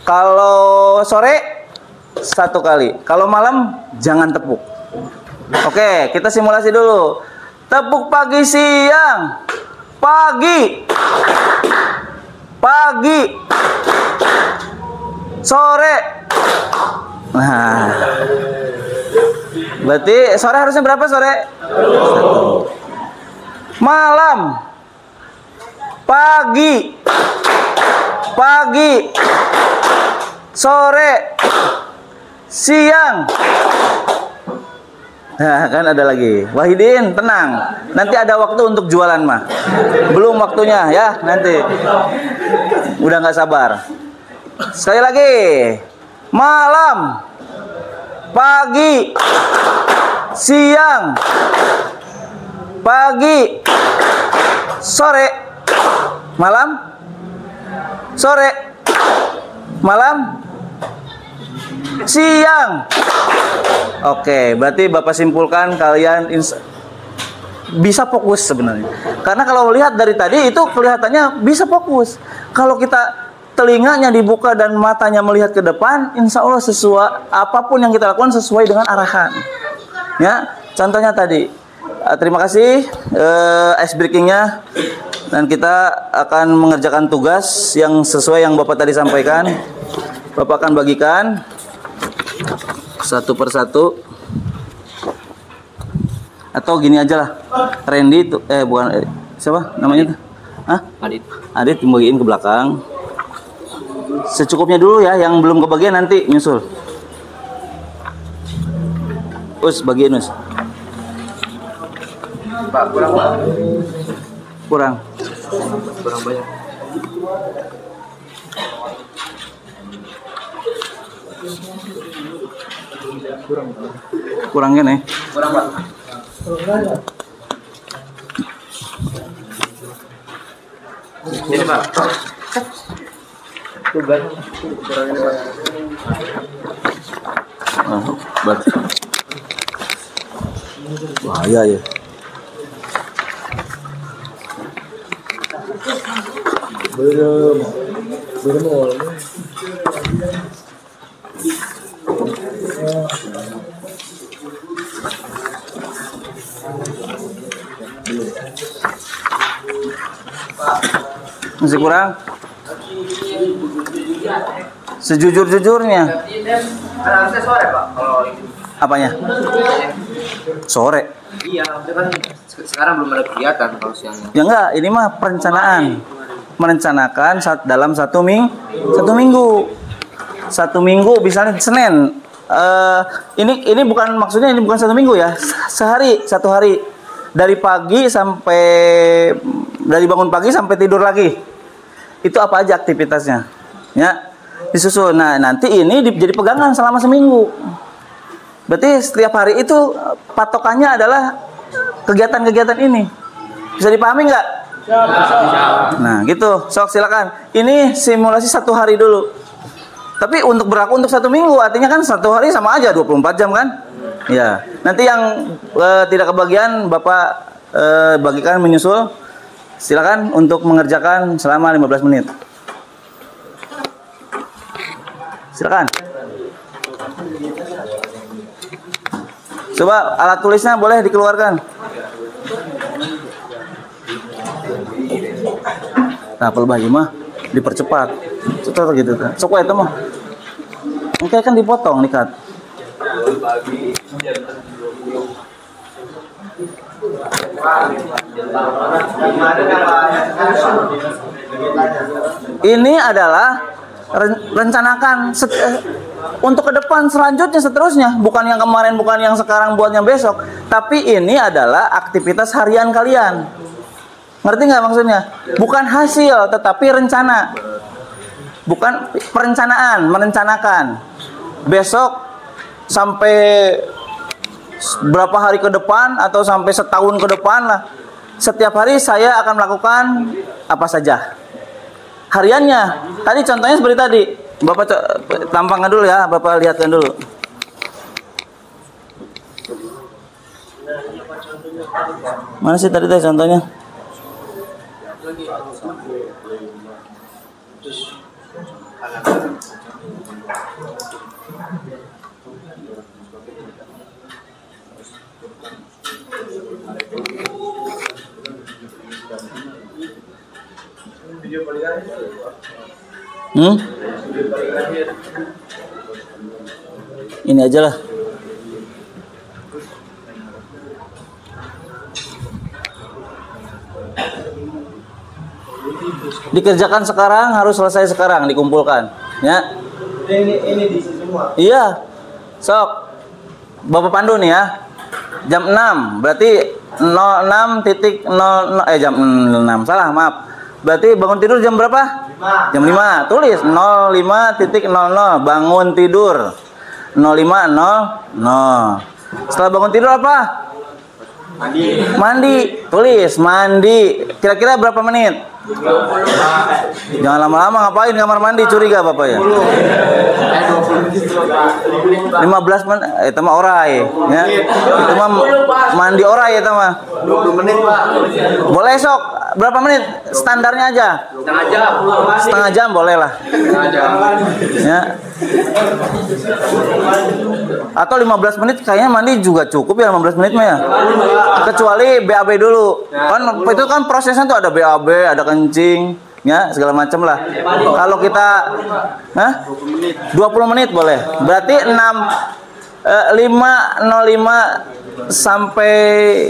Kalau sore 1 kali. Kalau malam jangan tepuk. Oke, kita simulasi dulu. Tepuk pagi siang. Pagi. Pagi. Sore. Nah. Berarti sore harusnya berapa sore? 1. Malam. Pagi. Pagi. Sore. Siang. Nah, kan ada lagi. Wahidin, tenang. Nanti ada waktu untuk jualan mah. Belum waktunya ya, nanti. Udah nggak sabar. Sekali lagi. Malam. Pagi. Siang. Pagi. Sore. Malam. Sore. Malam. Siang. Oke, berarti Bapak simpulkan kalian bisa fokus sebenarnya. Karena kalau lihat dari tadi itu kelihatannya bisa fokus. Kalau kita telinganya dibuka dan matanya melihat ke depan, insya Allah sesuai apapun yang kita lakukan sesuai dengan arahan. Ya, contohnya tadi. Terima kasih ice breakingnya, dan kita akan mengerjakan tugas yang sesuai yang Bapak tadi sampaikan. Bapak akan bagikan satu persatu, atau gini aja lah. Randy itu bukan siapa namanya tuh? Hah? Adit bagiin ke belakang. Secukupnya dulu ya, yang belum kebagian nanti nyusul. Us bagiin Us. Pak, kurang Pak. Kurang Banyak. kurang kan ya? Kurang Pak. Ini Pak. Kurang ini Pak. Bahaya ya. Belum. Masih kurang? Sejujur-jujurnya. Harusnya sore Pak kalau Apanya? Sore. iya, kan sekarang belum ada kegiatan kalau siangnya. Ya enggak, ini mah perencanaan. Merencanakan dalam satu minggu. Satu minggu misalnya Senin. Ini bukan maksudnya, ini bukan satu minggu ya. Satu hari. Dari bangun pagi sampai tidur lagi. Itu apa aja aktivitasnya? Ya. Disusun. Nah, nanti ini jadi pegangan selama seminggu. Berarti setiap hari itu patokannya adalah kegiatan-kegiatan ini. Bisa dipahami nggak? Nah, gitu. Sok silakan. Ini simulasi satu hari dulu. Tapi untuk berlaku untuk satu minggu, artinya kan satu hari sama aja 24 jam kan? Ya. Nanti yang tidak kebagian Bapak bagikan menyusul. Silakan untuk mengerjakan selama 15 menit. Silakan. Coba alat tulisnya boleh dikeluarkan. Nah, apel bayi mah dipercepat. Cepat gitu kan. Sok itu mah. Oke kan dipotong nikat. Ini adalah rencanakan untuk ke depan selanjutnya seterusnya, bukan yang kemarin, bukan yang sekarang, buat yang besok, tapi ini adalah aktivitas harian kalian. Ngerti nggak maksudnya? Bukan hasil, tetapi rencana. Bukan perencanaan, merencanakan. Besok sampai berapa hari ke depan atau sampai setahun ke depan lah. Setiap hari saya akan melakukan apa saja. Hariannya. Tadi contohnya seperti tadi. Bapak tampangkan dulu ya, Bapak lihatkan dulu. Mana sih tadi contohnya? Ini aja lah. Dikerjakan sekarang, harus selesai sekarang, dikumpulkan. Ya. Ini di semua. Iya. Sok. Bapak pandu nih ya. Jam 6, berarti 06.00 jam 6. Salah, maaf. Berarti bangun tidur jam berapa? 5. Jam 5. Tulis 05.00 bangun tidur. 05.00. Setelah bangun tidur apa? Mandi. Tulis mandi. Kira-kira berapa menit? 20. Jangan lama-lama, ngapain kamar mandi, curiga Bapak ya? 15 menit, itu mah orai ya. Itu mah mandi ora ya mah. 20 menit Pak. Boleh sok. Berapa menit? Standarnya aja. Setengah jam. Setengah jam boleh lah. Setengah jam. Ya. Atau 15 menit kayaknya mandi juga cukup ya 15 menit mah ya. Kecuali BAB dulu. Kan itu kan prosesnya tuh ada BAB, ada kencing, ya segala macam lah. Kalau kita 20 menit boleh. Berarti 5.05 sampai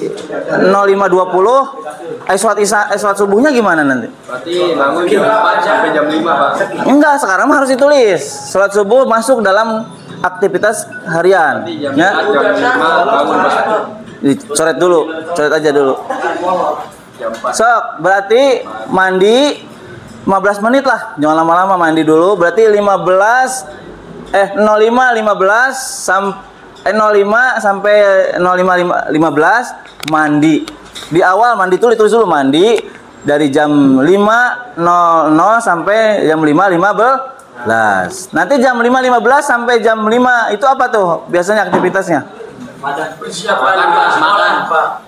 05.20 sholat subuhnya gimana nanti? Berarti bangun jam 4 sampai jam 5 Pak. Enggak, sekarang harus ditulis. Sholat subuh masuk dalam aktivitas harian. Jam Ya. 4 jam 5 bangun Pak. Coret dulu, coret aja dulu. Jam 4. Sok, berarti mandi 15 menit lah. Jangan lama-lama, mandi dulu. Berarti 05 sampai 05.15 mandi. Di awal mandi tulis dulu mandi dari jam 5.00 sampai jam 5.15. Nanti jam 5.15 sampai jam 5 itu apa tuh biasanya aktivitasnya? Persiapan makan, Pak.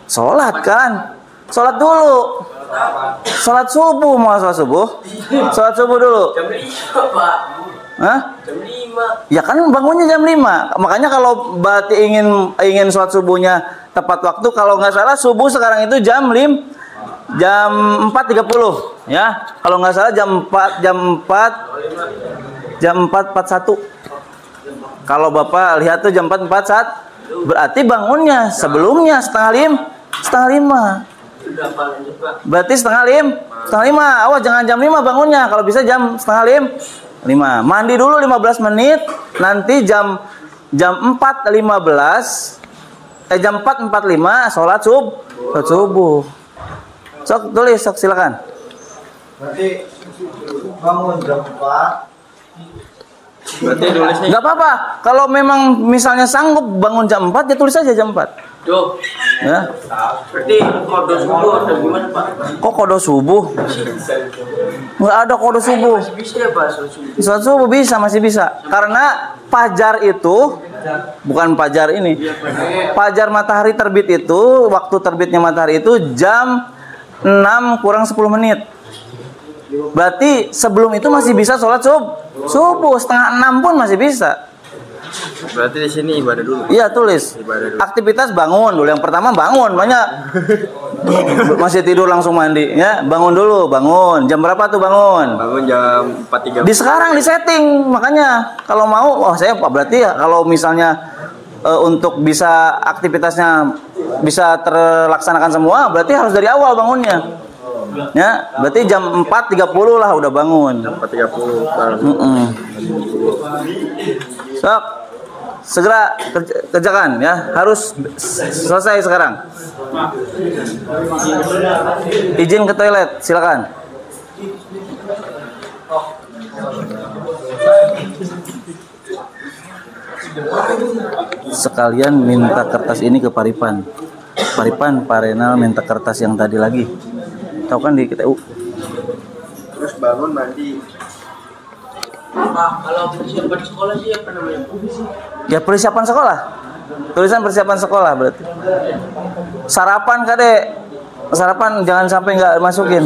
Sholat kan? Sholat dulu. Sholat subuh, mau sholat subuh? Sholat subuh dulu. Jam 5, Pak. Hah? Jam 5. Ya kan bangunnya jam 5. Makanya kalau berarti ingin sholat subuhnya tepat waktu, kalau nggak salah subuh sekarang itu jam 4.30 ya. Kalau nggak salah jam 4.41. Kalau Bapak lihat tuh jam 4.41, berarti bangunnya sebelumnya setengah lima. Berarti setengah lima. Awas jangan jam 5 bangunnya. Kalau bisa jam setengah 5. Mandi dulu 15 menit. Nanti jam 4.15 jam 4.45 sholat subuh. Sok tulis, sok silakan. Berarti bangun jam 4. Berarti tulisnya Enggak apa-apa. Kalau memang misalnya sanggup bangun jam 4 ya tulis aja jam 4. Tuh. Ya. Berarti kode subuh atau gimana, Pak? Kok kode subuh? Enggak ada kode subuh. Masih bisa ya, Pak, sholat subuh? Sholat subuh bisa, masih bisa. Karena fajar itu bukan fajar ini. Fajar matahari terbit itu, waktu terbitnya matahari itu jam 6 kurang 10 menit. Berarti sebelum itu masih bisa sholat subuh. Setengah 6 pun masih bisa. berarti di sini ibadah dulu. Iya, tulis. Aktivitas bangun dulu. Yang pertama bangun, banyak. Masih tidur langsung mandi, ya. Bangun dulu, bangun. Jam berapa tuh bangun? Bangun jam 4.30. Di sekarang di setting, makanya kalau mau, saya berarti ya kalau misalnya untuk bisa aktivitasnya bisa terlaksanakan semua, berarti harus dari awal bangunnya. Ya, berarti jam 4.30 lah udah bangun. 4.30. Sok, segera kerjakan ya, harus selesai sekarang. Izin ke toilet, silakan. Sekalian minta kertas ini ke Paripan. Pak Renal minta kertas yang tadi lagi. Tahu kan di KTU. Terus bangun mandi. Pak, kalau persiapan sekolah sih apa namanya? Ya persiapan sekolah. Tulisan persiapan sekolah berarti. Sarapan Kadek. Sarapan jangan sampai nggak masukin.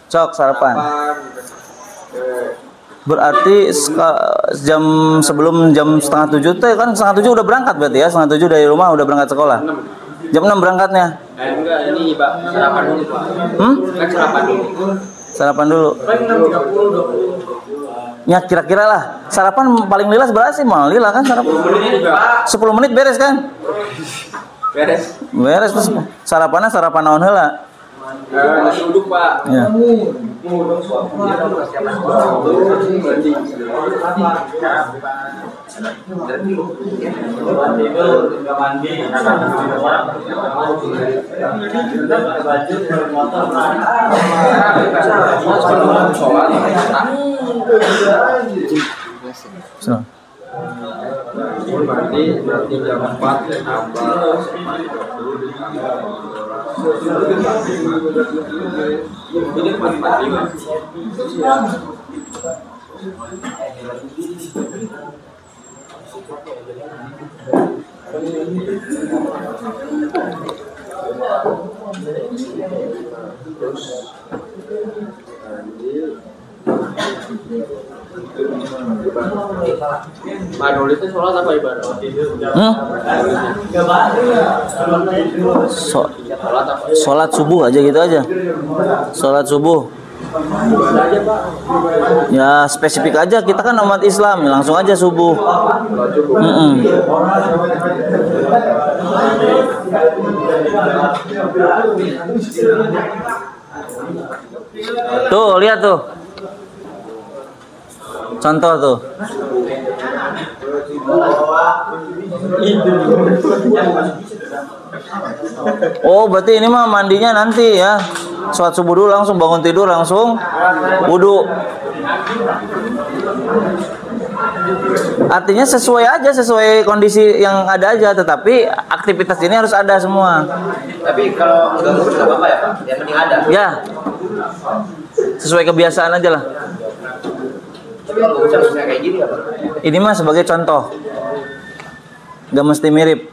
Cok sarapan. Berarti sebelum jam 6:30 teh kan 6:30 udah berangkat berarti ya, 6:30 dari rumah udah berangkat sekolah. Jam 6 berangkatnya. Enggak, ini Pak, sarapan dulu Pak. Kan sarapan dulu. Sarapan dulu. Ya kira-kira lah. Sarapan paling lila seberapa sih? Mal lila kan sarapan. 10 menit beres kan? Beres. Beres terus sarapannya sarapan naon heula? Nasi uduk Pak. Ya. So. Berarti jam 4 tambah Nulisnya sholat apa ibadah? Sholat subuh aja gitu aja. Sholat subuh. Ya spesifik aja, kita kan umat Islam, langsung aja subuh. Tuh lihat tuh, contoh tuh. Oh berarti ini mah mandinya nanti ya. Sholat subuh dulu, langsung bangun tidur, langsung wudhu. Artinya sesuai aja, sesuai kondisi yang ada aja. Tetapi aktivitas ini harus ada semua. Tapi kalau nggak ngurus nggak apa-apa ya Pak? Yang penting ada. Ya, sesuai kebiasaan aja lah. Tapi kalau nggak bisa kayak gini ya Pak? Ini mah sebagai contoh, gak mesti mirip.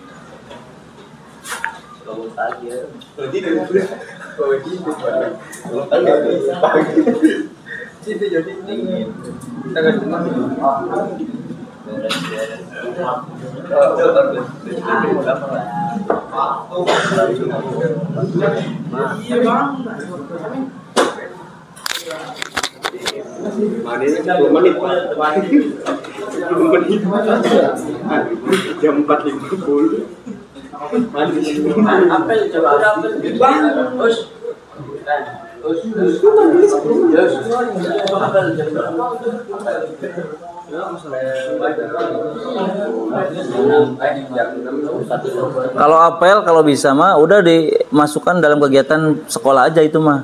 Jam 4.50. Apel coba apel. Kalau apel kalau bisa mah udah dimasukkan dalam kegiatan sekolah aja itu mah.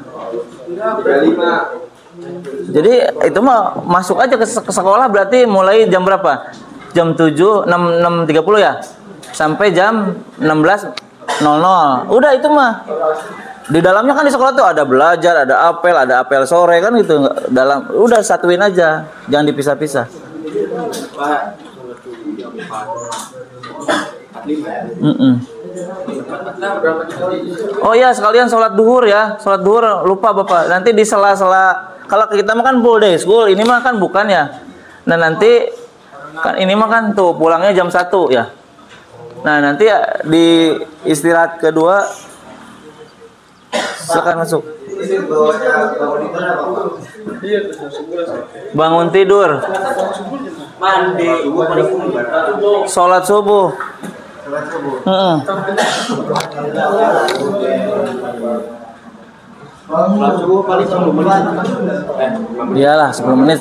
Jadi itu mah masuk aja ke sekolah, berarti mulai jam berapa? Jam 7, 6.30 ya? Sampai jam 16.00. Udah itu mah. Di dalamnya kan di sekolah tuh ada belajar, ada apel sore kan gitu. Dalam udah satuin aja, jangan dipisah-pisah. Oh ya, sekalian sholat duhur ya. Sholat duhur lupa Bapak. Nanti di sela-sela, kalau kita mah kan full day school, ini mah kan bukan ya. Nah nanti kan ini mah kan tuh pulangnya jam 1 ya. Nah nanti ya, di istirahat kedua silakan masuk. Bangun tidur, Mandi, sholat subuh. paling 10 menit. Iyalah 10 menit.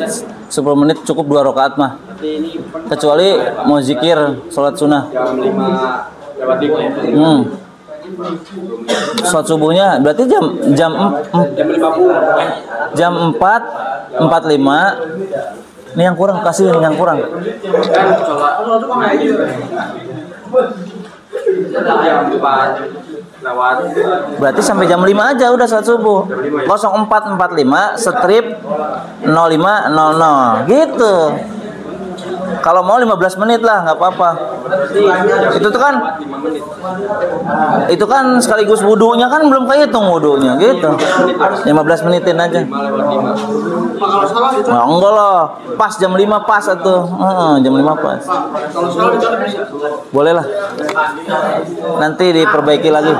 10 menit cukup 2 rakaat mah. Kecuali mau zikir sholat sunnah. Jam 5:05 ya. Sholat subuhnya berarti jam 4:45. Ini yang kurang, kasihin yang kurang. Jam 4 lewat. Berarti sampai jam 5 aja udah sholat subuh. 04.45 strip 05.00 gitu. Kalau mau 15 menit lah nggak apa-apa. Itu kan sekaligus wudunya kan belum kehitung wudunya gitu. 15 menitin aja. Nah, enggak lah. Pas jam 5 pas atuh. Jam 5 pas. Boleh lah. Nanti diperbaiki lagi.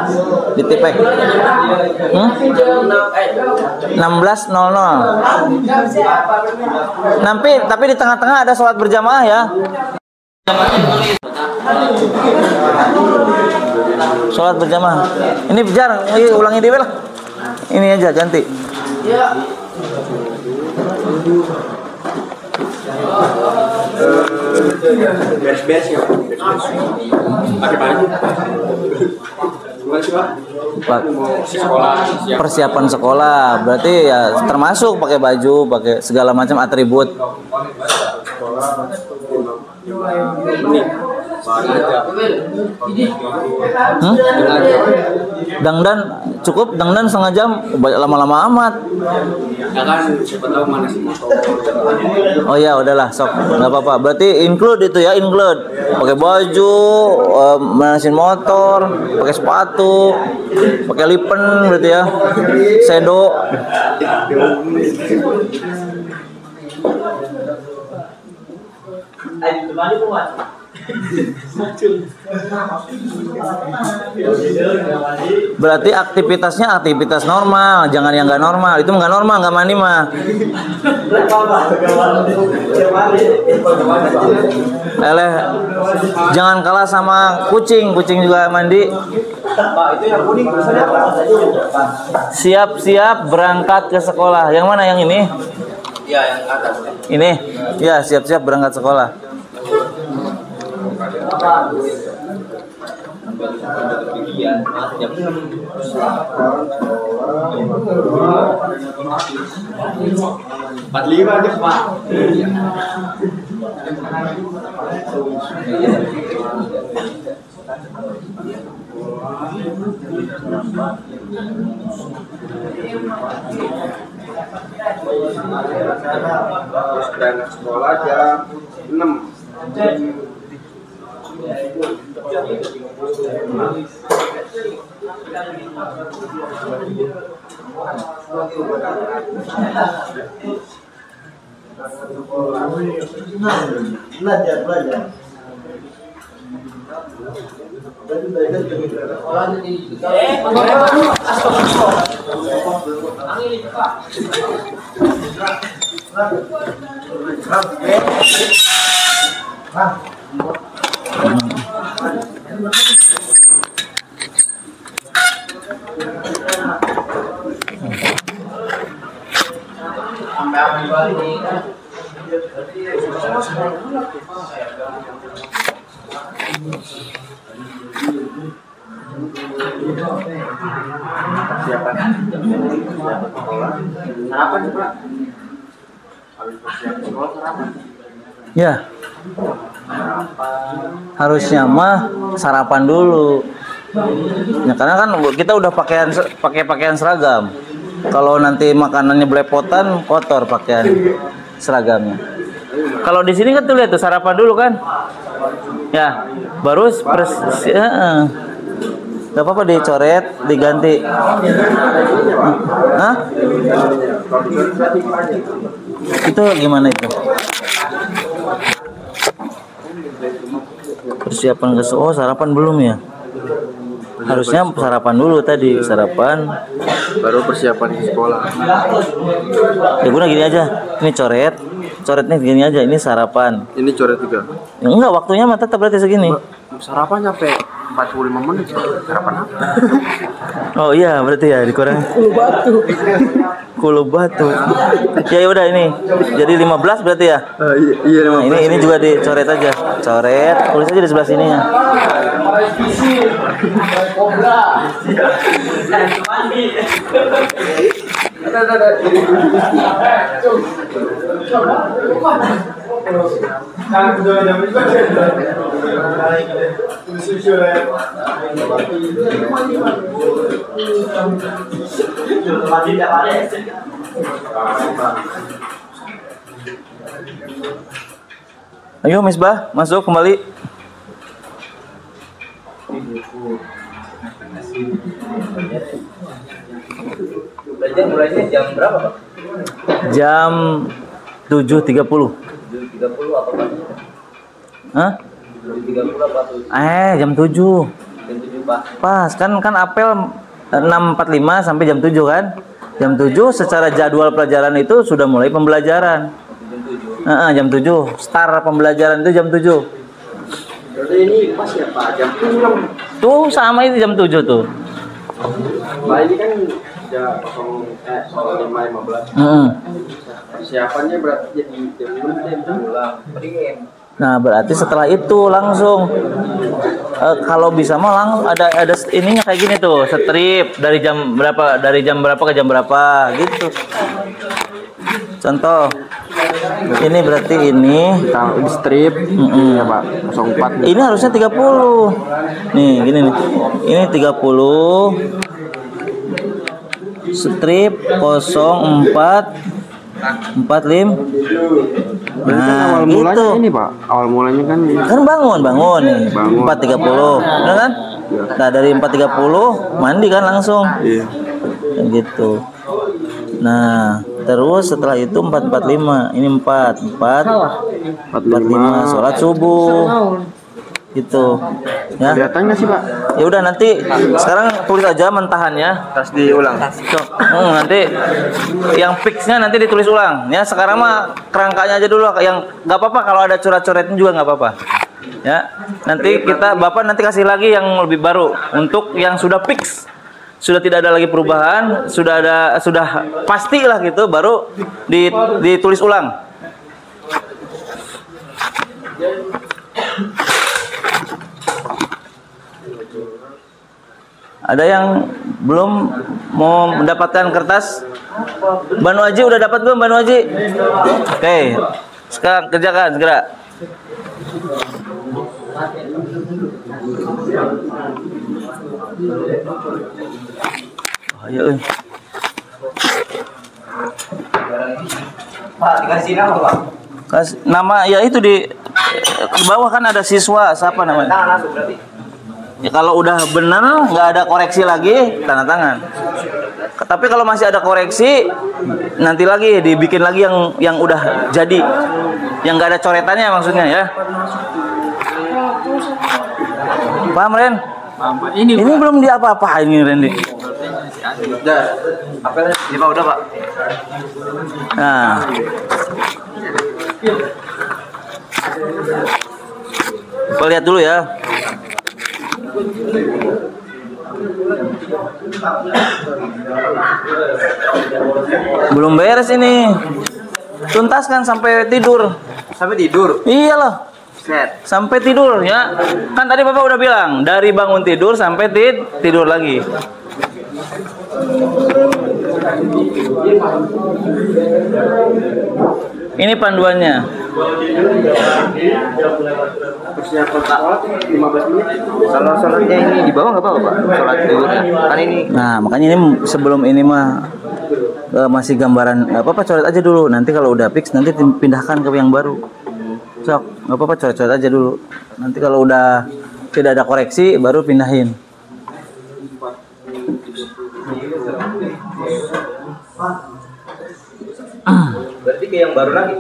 Ditipek. 16.00. Tapi di tengah-tengah ada sholat berjamaah ya. Sholat berjamaah. Ini jarang, ulangi deh lah. Ini aja ganti. Beres-beres ya. Pakai baju. Gimana sih Pak? Persiapan sekolah berarti ya termasuk pakai baju, pakai segala macam atribut. Hmm? Dangdan cukup, dangdan setengah jam, lama-lama amat. Ya kan siapa tahu mana sih motor. Oh ya udahlah sok, nggak apa-apa. Berarti include itu ya, include. Pakai baju, manasin motor, pakai sepatu, pakai lipen berarti ya, sedo. Berarti aktivitasnya aktivitas normal, jangan yang nggak normal. Itu nggak normal, nggak mandi mah. Eleh, jangan kalah sama kucing, kucing juga mandi. Siap-siap berangkat ke sekolah. Yang mana yang ini? Ya yang atas. Ini, ya siap-siap berangkat sekolah. Empat lima aja Pak. Dan sekolah jam 6. Belajar. Sarapan sih Pak. Habis persiapan sekolah sarapan. Ya. Harusnya mah sarapan dulu. Ya karena kan kita udah pakai pakaian seragam. Kalau nanti makanannya belepotan, kotor pakaian seragamnya. Kalau di sini kan tuh lihat tuh sarapan dulu kan. Ya, baru nggak apa-apa dicoret, diganti. Hah? Itu gimana itu? Persiapan ke sekolah, sarapan belum ya? Harusnya sarapan dulu tadi, sarapan Baru persiapan di sekolah. ya guna gini aja, ini coretnya gini aja, ini sarapan. Ini coret juga. Ya, enggak, waktunya mah tetap berarti segini. Sarapan sampai 45 menit. Sarapan apa? Oh iya, berarti ya dikurang. Kulu batu. Ya udah ini. Jadi 15 berarti ya? Iya. Nah, ini juga dicoret aja. Coret, tulis aja di sebelah sininya. Ayo Misbah, masuk kembali. Belajar mulainya jam berapa Pak? Jam 7.30. 7.30 apa Pak? Hah? 7.30 apa tuh? Jam 7. Jam 7 Pak. Pas, kan apel 6.45 sampai jam 7 kan? Jam 7 secara jadwal pelajaran itu sudah mulai pembelajaran. Jam 7. Jam 7. Start pembelajaran itu jam 7. Jadi ini pas ya Pak, jam 7. Tuh sama itu jam 7 tuh. Pak ini kan ya 05.15. Persiapannya berarti jadi jam 6 pulang. Pendingin. Nah, berarti setelah itu langsung kalau bisa mah langsung ada ininya kayak gini tuh, strip dari jam berapa ke jam berapa gitu. Contoh Ini berarti ini Kalau di strip ya Pak 04. ini harusnya 30. Nih, gini nih. Ini 30 strip 04 45. Nah, Awal mulanya gitu. ini Pak. Awal mulanya kan Kan bangun nih. Bangun. 4.30. Benar kan? Nah, dari 4.30 mandi kan langsung. iya. Kayak gitu. Nah, terus setelah itu 4.45. Ini 4.45 sholat subuh. Gitu. Ya. Kelihatan nggak sih Pak? Ya udah nanti sekarang tulis aja mentahannya. Terus diulang. Nanti yang fixnya nanti ditulis ulang. Ya, sekarang mah kerangkanya aja dulu yang nggak apa-apa kalau ada coret-coretnya juga nggak apa-apa. Ya. Nanti Bapak nanti kasih lagi yang lebih baru untuk yang sudah fix. Sudah tidak ada lagi perubahan, sudah pastilah gitu baru ditulis ulang. Ada yang belum mau mendapatkan kertas? Banu Haji udah dapat belum Banu Haji? Oke. Sekarang kerjakan segera. Oh, ayo. Pak, dikasih nama Pak. Nama ya itu di bawah kan ada siswa, siapa namanya? Tangan langsung berarti. Ya, kalau udah benar nggak ada koreksi lagi tanda tangan. Tapi kalau masih ada koreksi nanti lagi dibikin lagi yang udah jadi, yang nggak ada coretannya maksudnya ya. Paham Ren? Ini belum diapa-apain ini Randy. Udah. Apa ini Pak udah Pak? Nah. Kita lihat dulu ya. Belum beres ini. Tuntaskan sampai tidur. Sampai tidur. Iyalah. Set. Sampai tidur ya. Kan tadi Bapak udah bilang dari bangun tidur sampai tidur lagi. Ini panduannya. Persiapan sholat 15 menit. Kalau sholatnya ini di bawah nggak apa-apa Pak? Sholat zuhurnya. Kan ini. Nah, makanya ini sebelum ini mah masih gambaran nggak apa-apa coret aja dulu. Nanti kalau udah fix nanti pindahkan ke yang baru. Sok, nggak apa-apa coret-coret aja dulu. Nanti kalau udah tidak ada koreksi baru pindahin. Berarti ke yang baru lagi.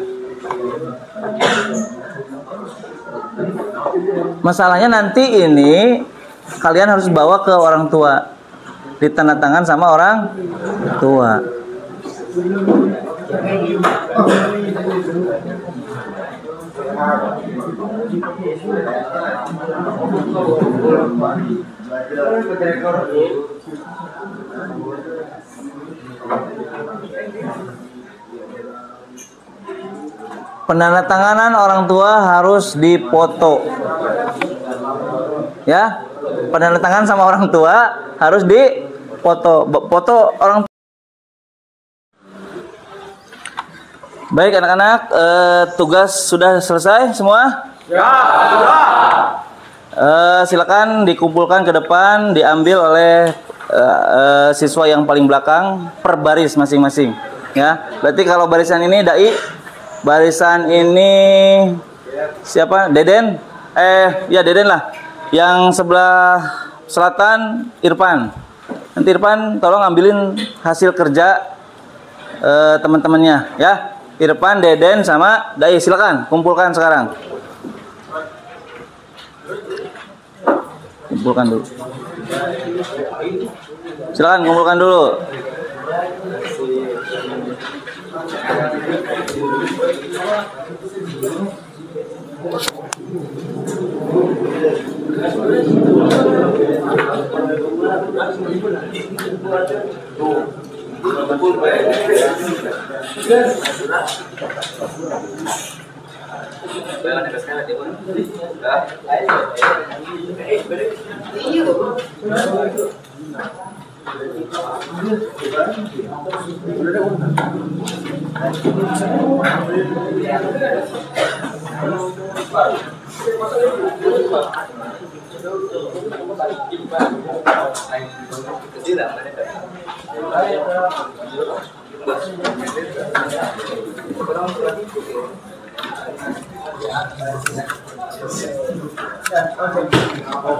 Masalahnya nanti ini kalian harus bawa ke orang tua, ditanda tangan sama orang tua. Penandatanganan orang tua harus dipoto. Ya, penandatangan sama orang tua harus dipoto. Foto orang. Baik anak-anak, tugas sudah selesai semua? Ya, sudah. Silakan dikumpulkan ke depan, diambil oleh siswa yang paling belakang per baris masing-masing. Ya, berarti kalau barisan ini Dai, barisan ini siapa? Deden? Ya Deden lah. Yang sebelah selatan Irfan. Nanti Irfan tolong ambilin hasil kerja teman-temannya ya. Irfan, Deden sama Dai, silakan kumpulkan sekarang. Kumpulkan dulu. Silakan kumpulkan dulu.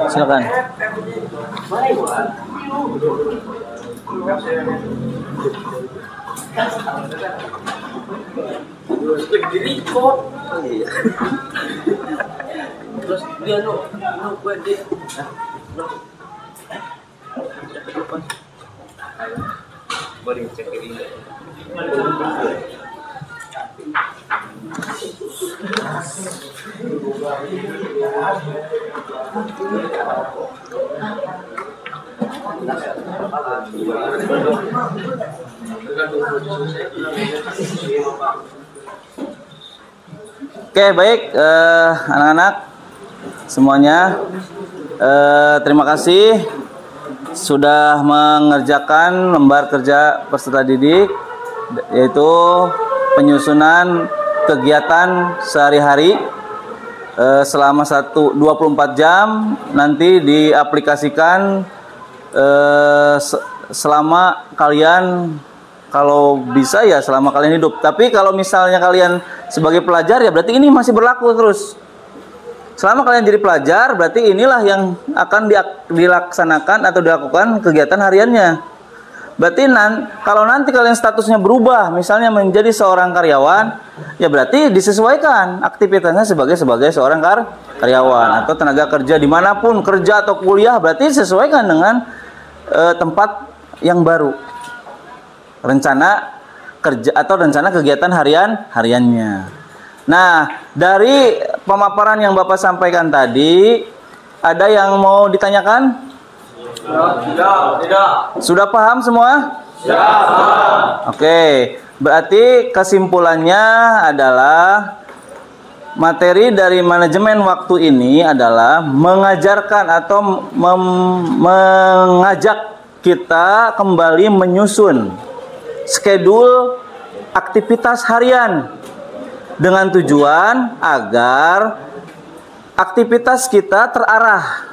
Silakan. Terus dia lu gue dia. Boleh cek ini. Oke, baik anak-anak semuanya, terima kasih sudah mengerjakan lembar kerja peserta didik, yaitu penyusunan kegiatan sehari-hari selama 24 jam, nanti diaplikasikan selama kalian, kalau bisa ya selama kalian hidup. Tapi kalau misalnya kalian sebagai pelajar ya berarti ini masih berlaku terus. Selama kalian jadi pelajar berarti inilah yang akan dilaksanakan atau dilakukan kegiatan hariannya. Berarti kalau nanti kalian statusnya berubah, misalnya menjadi seorang karyawan, ya berarti disesuaikan aktivitasnya sebagai seorang karyawan atau tenaga kerja dimanapun kerja atau kuliah, berarti disesuaikan dengan tempat yang baru, rencana kerja atau rencana kegiatan hariannya. Nah, dari pemaparan yang Bapak sampaikan tadi, ada yang mau ditanyakan? Tidak. Sudah paham semua? Ya. Oke, berarti kesimpulannya adalah materi dari manajemen waktu ini adalah mengajarkan atau mengajak kita kembali menyusun schedule aktivitas harian dengan tujuan agar aktivitas kita terarah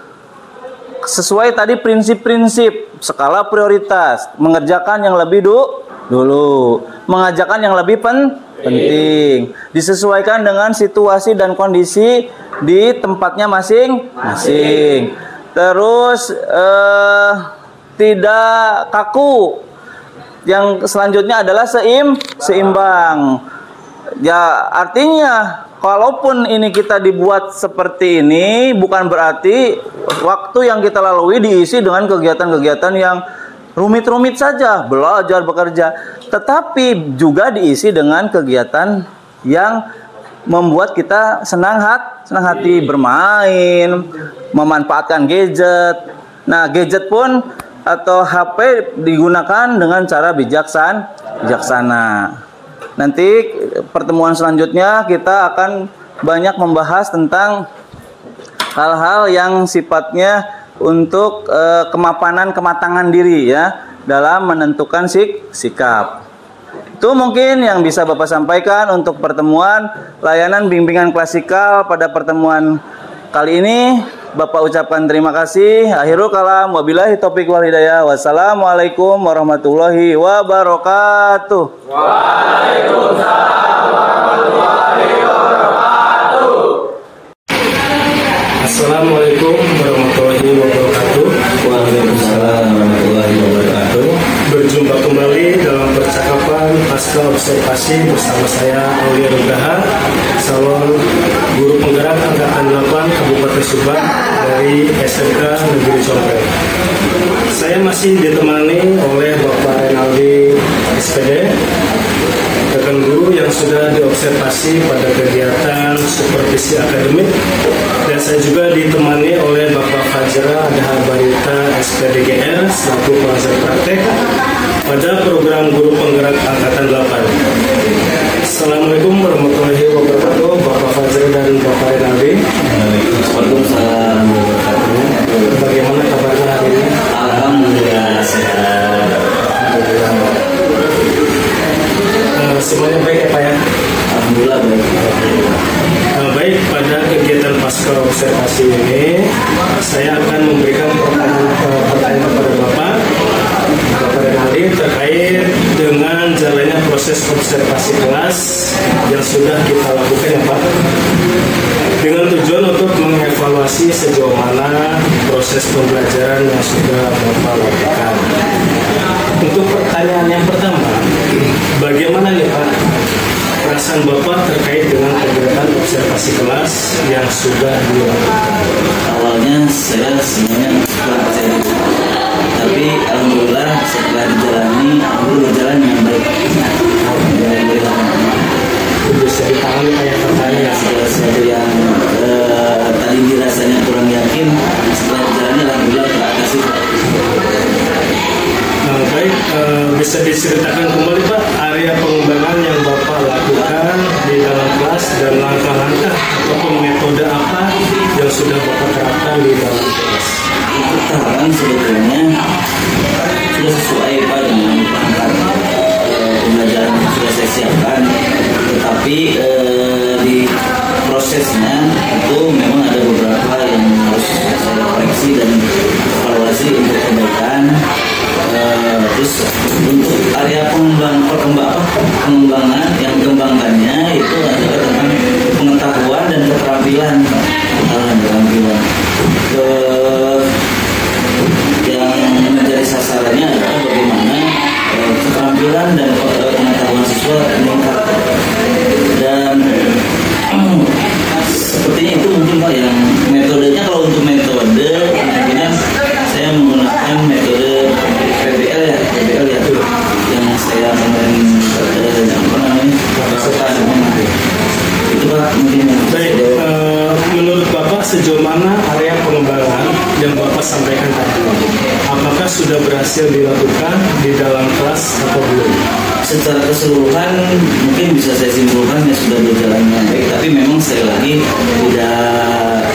sesuai tadi prinsip-prinsip skala prioritas, mengerjakan yang lebih dulu, mengajarkan yang lebih penting, disesuaikan dengan situasi dan kondisi di tempatnya masing-masing. Terus tidak kaku. Yang selanjutnya adalah seimbang. Ya, artinya kalaupun ini kita dibuat seperti ini, bukan berarti waktu yang kita lalui diisi dengan kegiatan-kegiatan yang rumit-rumit saja, belajar, bekerja, tetapi juga diisi dengan kegiatan yang membuat kita senang hati, bermain, memanfaatkan gadget. Nah, gadget pun atau HP digunakan dengan cara bijaksana. Nanti pertemuan selanjutnya kita akan banyak membahas tentang hal-hal yang sifatnya untuk kematangan diri ya dalam menentukan sikap. Itu mungkin yang bisa Bapak sampaikan untuk pertemuan layanan bimbingan klasikal pada pertemuan kali ini. Bapak ucapkan terima kasih. Akhirul kalam, wabillahi taufiq wal hidayah. Wassalamualaikum warahmatullahi wabarakatuh. Waalaikumsalam warahmatullahi wabarakatuh. Assalamualaikum warahmatullahi wabarakatuh. Waalaikumsalam warahmatullahi wabarakatuh. Berjumpa kembali dalam percakapan pasca observasi bersama saya Aulia Nugraha, calon guru penggerak angkatan 8 Kabupaten Subang dari SMK Negeri Congreng. Saya masih ditemani oleh Bapak Renaldi SPD, rekan guru yang sudah diobservasi pada kegiatan supervisi akademik, dan saya juga ditemani oleh Bapak Fajra Daha Barita SPDGL selaku pengajar praktek pada program guru penggerak angkatan 8. Assalamualaikum warahmatullahi wabarakatuh, Bapak Fajra dan Bapak Renaldi. Waalaikumsalam warahmatullahi wabarakatuh. Bagaimana kabarnya hari ini? Alhamdulillah sehat. observasi ini, saya akan memberikan pertanyaan kepada Bapak dan adik terkait dengan jalannya proses observasi kelas yang sudah kita lakukan ya Pak, dengan tujuan untuk mengevaluasi sejauh mana proses pembelajaran yang sudah Bapak lakukan. Untuk pertanyaan yang pertama, bagaimana nih Pak perasaan Bapak terkait dengan kegiatan observasi kelas yang sudah dilakukan? Awalnya saya sebenarnya kurang percaya diri, tapi alhamdulillah setelah dijalani, berjalan yang baik. Bisa ditangani kayak pertanyaan Segala sesuatu yang tadi dirasanya kurang yakin, setelah dijalani alhamdulillah teratasi. Baik, bisa diceritakan kembali Pak area pengembangan yang Bapak lakukan di dalam kelas dan langkah-langkah ataupun metode apa yang sudah Bapak terapkan di dalam kelas? Tahapan sebetulnya sudah sesuai Pak dengan pangkat pembelajaran yang sudah saya siapkan, tetapi di prosesnya itu memang ada beberapa yang harus saya koreksi dan evaluasi untuk kebaikan. Terus untuk area pengembangan yang dikembangkannya itu adalah tentang pengetahuan dan keterampilan. Yang menjadi sasarannya adalah bagaimana keterampilan dan pengetahuan siswa meningkat, dan sepertinya itu mungkin Pak yang metodenya. Kalau untuk metode kemungkinan saya menggunakan metode PBL ya yang saya kemarin itu Pak mungkin. Baik, menurut Bapak sejauh mana area pengembangan yang Bapak sampaikan tadi, apakah sudah berhasil dilakukan di dalam kelas atau belum? Secara keseluruhan mungkin bisa saya simpulkan ya sudah berjalan dengan baik, tapi memang sekali lagi tidak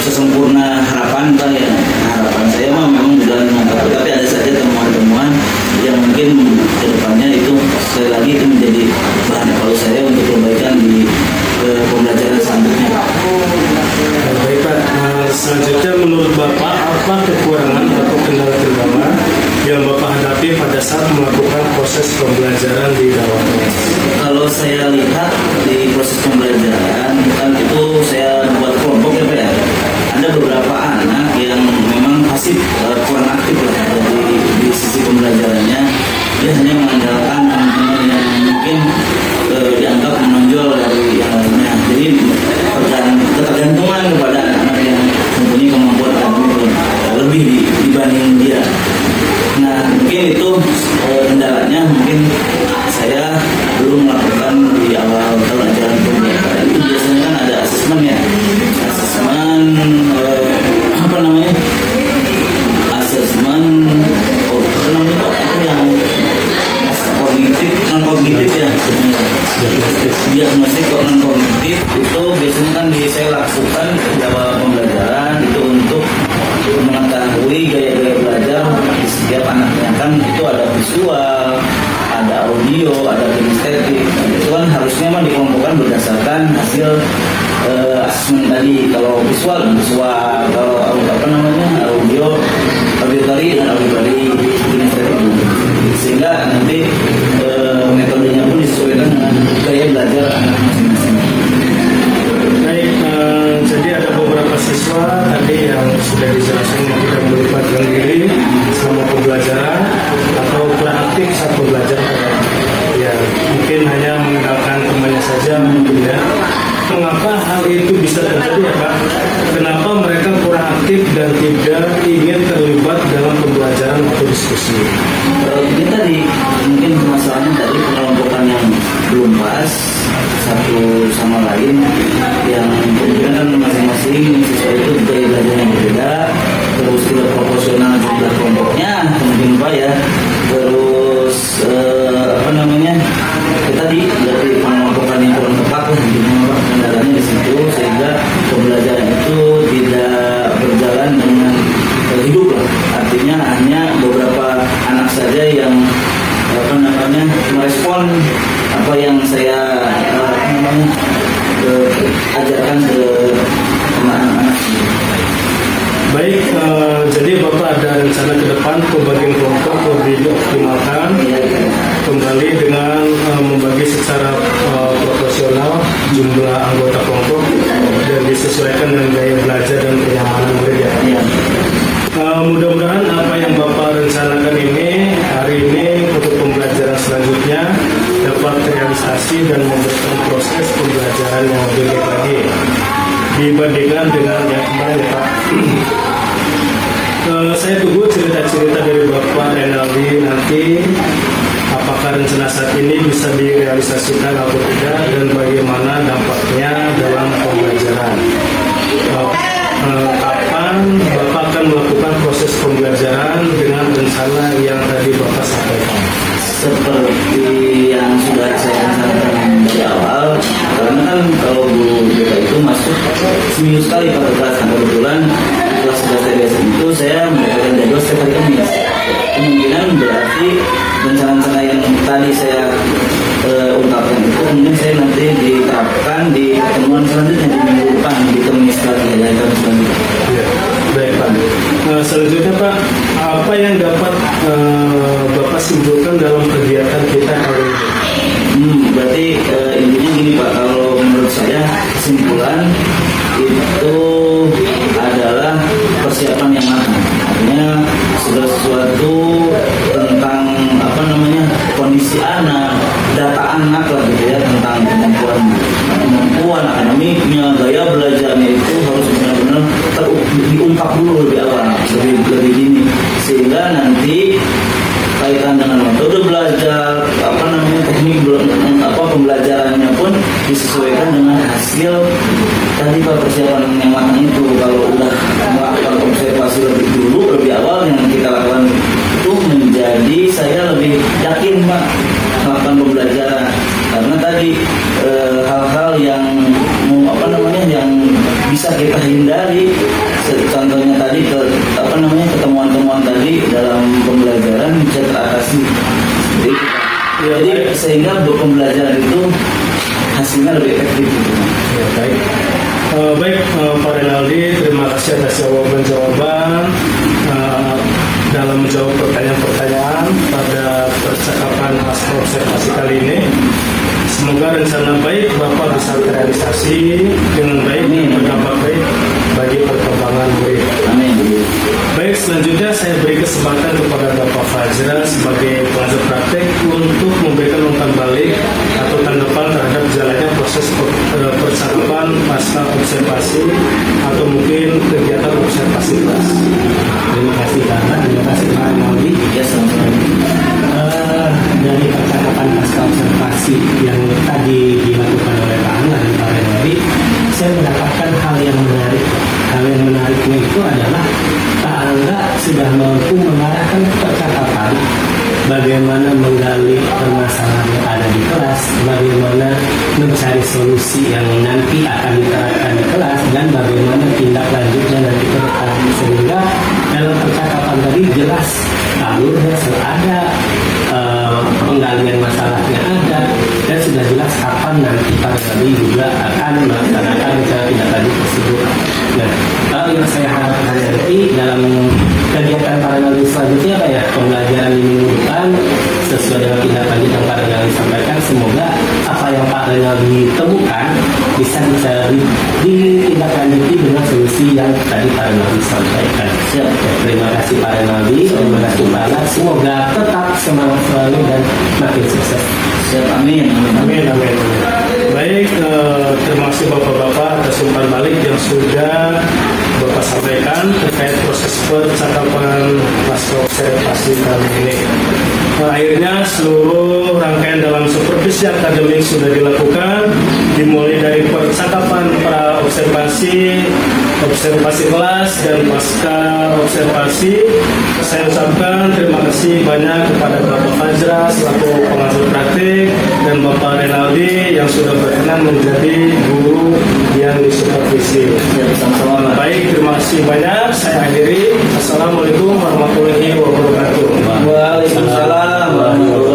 sesempurna harapan Pak ya. Harapan saya memang berjalan dengan baik, tapi ada saja temuan-temuan yang mungkin kedepannya itu sekali lagi itu menjadi bahan evaluasi saya untuk perbaikan di pembelajaran selanjutnya. Baik Pak, selanjutnya menurut Bapak apa kekurangan atau kendala-kendala yang Bapak hadapi pada saat melakukan proses pembelajaran di dalam kelas? Kalau saya lihat di proses pembelajaran kan itu saya buat kelompok ya Pak ya. Ada beberapa anak yang memang pasif, kurang aktif lah di sisi pembelajarannya. Dia hanya mengandalkan teman-teman yang mungkin dianggap menonjol dari yang lainnya. Jadi ketergantungan kepada anak-anak yang mempunyai kemampuan akademik lebih dibanding dia. Nah mungkin itu kendalanya, mungkin saya belum melakukan di awal tahun ajaran pembelajaran. Itu biasanya kan ada asesmen ya, asesmen yang kognitif, non kognitif ya. Diagnostik non kognitif itu biasanya kan saya lakukan di awal pembelajaran itu untuk mengetahui gaya-gaya belajar di setiap anaknya. Kan itu ada visual, ada audio, ada kinestetik. Itu kan harusnya mah dikelompokkan berdasarkan hasil asesmen tadi. Kalau visual, kalau audio, auditory dan auditory, kinestetik. Sehingga nanti metodenya pun disesuaikan dengan gaya belajar anak masing-masing. Baik, jadi ada beberapa siswa tadi yang sudah dijelaskan yang tidak melibatkan diri selama pembelajaran atau kurang aktif saat belajar. Ya, mungkin hanya mengandalkan temannya saja mungkin ya. Mengapa hal itu bisa terjadi ya Pak? Kenapa mereka kurang aktif dan tidak ingin terlibat dalam pembelajaran atau diskusi? Ini tadi mungkin permasalahannya tadi pengelompokan yang belum pas satu sama lain, yang kemudian kan masing-masing siswa itu gaya belajar yang berbeda, terus tidak proporsional jumlah kelompoknya mungkin Pak ya, terus tadi dari pengelompokan yang kurang tepat lah kendalanya di situ, sehingga pembelajaran itu tidak berjalan dengan hidup lah. Artinya hanya beberapa anak saja yang merespon apa yang saya ajarkan ke anak-anak. Baik, jadi Bapak ada rencana ke depan pembagian kelompok lebih dioptimalkan kembali dengan membagi secara proporsional jumlah anggota kelompok dan disesuaikan dengan gaya belajar dan kenyamanan murid ya. Mudah-mudahan apa yang Bapak rencanakan ini hari ini untuk pembelajaran selanjutnya dapat terrealisasi dan memberikan proses pembelajaran yang lebih baik lagi dibandingkan dengan yang kemarin ya Pak. Saya tunggu cerita-cerita dari Bapak Renaldi nanti apakah rencana saat ini bisa direalisasikan atau tidak dan bagaimana dampaknya dalam pembelajaran. Kapan Bapak akan melakukan proses pembelajaran dengan rencana yang tadi Bapak sampaikan? Seperti yang sudah saya sampaikan dari awal, karena kan kalau Bu BK itu masuk seminggu sekali pada kelas. Kebetulan kelas 11 itu saya mendapatkan jadwal setiap hari Kamis. Kemungkinan berarti rencana-rencana yang tadi saya ungkapkan itu kemudian saya nanti diterapkan di pertemuan selanjutnya di minggu depan di Kamis lagi ya, Kamis selanjutnya. Ya, baik Pak. Selanjutnya Pak, apa yang dapat Bapak simpulkan dalam kegiatan kita hari ini? Berarti intinya gini Pak, kalau menurut saya kesimpulan itu adalah persiapan yang matang. Artinya segala sesuatu tentang kondisi anak, data anak lah gitu ya, tentang kemampuan akademiknya, gaya belajarnya itu harus benar-benar diungkap dulu lebih awal, lebih dini, sehingga nanti kaitan dengan metode belajar, teknik pembelajarannya pun disesuaikan dengan hasil tadi Pak, persiapan yang matang itu. Kalau udah melakukan observasi lebih dulu, lebih awal yang kita lakukan itu menjadi saya lebih yakin Pak melakukan pembelajaran, karena tadi hal-hal yang yang bisa kita hindari, contohnya tadi ketemuan-temuan tadi dalam pembelajaran bisa teratasi. Jadi sehingga pembelajaran itu hasilnya lebih efektif gitu. Ya, baik. Baik Pak Renaldi, terima kasih atas jawaban-jawaban dalam menjawab pertanyaan-pertanyaan pada percakapan pasca observasi kali ini. Semoga rencana baik Bapak bisa terrealisasi dengan baik dan berdampak baik bagi perkembangan murid. Amin. Baik, selanjutnya saya beri kesempatan kepada Bapak Fajra sebagai pengajar praktek untuk memberikan umpan balik atau tanggapan terhadap jalannya proses percakapan pasca observasi atau mungkin kegiatan observasi kelas. Terima kasih Pak, terima kasih Pak Renaldi. Ya, sama-sama. Dari percakapan pasca observasi yang tadi dilakukan oleh Pak Angga dan Pak Renaldi, saya mendapatkan hal yang menarik. Hal yang menariknya itu adalah Pak Angga sudah mampu mengarahkan percakapan, bagaimana menggali permasalahan yang ada di kelas, bagaimana mencari solusi yang nanti akan diterapkan di kelas, dan bagaimana tindak lanjutnya nanti ke depan. Sehingga dalam percakapan tadi jelas alurnya ada, penggalian masalahnya ada, dan sudah jelas kapan nanti Pak Renaldi juga akan melaksanakan rencana tindak lanjut tersebut. Nah, kalau yang saya harapkan nanti dalam kegiatan Pak Renaldi selanjutnya pembelajaran di minggu depan sesuai dengan tindak lanjut yang Pak Renaldi sampaikan, semoga apa yang Pak Renaldi temukan bisa ditindaklanjuti dengan solusi yang tadi Pak Renaldi sampaikan. Siap. Terima kasih Pak Renaldi, terima kasih Pak Anak. Semoga tetap semangat selalu dan makin sukses. Siap, amin. Amin. Baik, terima kasih Bapak-Bapak atas umpan balik yang sudah Bapak sampaikan terkait proses percakapan pasca observasi kali ini. Akhirnya seluruh rangkaian dalam supervisi akademik sudah dilakukan, dimulai dari percakapan pra observasi kelas dan pasca observasi. Saya ucapkan terima kasih banyak kepada Bapak Fajra selaku pengajar praktik dan Bapak Renaldi yang sudah berkenan menjadi guru yang disupervisi. Sama-sama. Baik, terima kasih banyak. Saya akhiri. Assalamualaikum warahmatullahi wabarakatuh. Waalaikumsalam warahmatullahi wabarakatuh.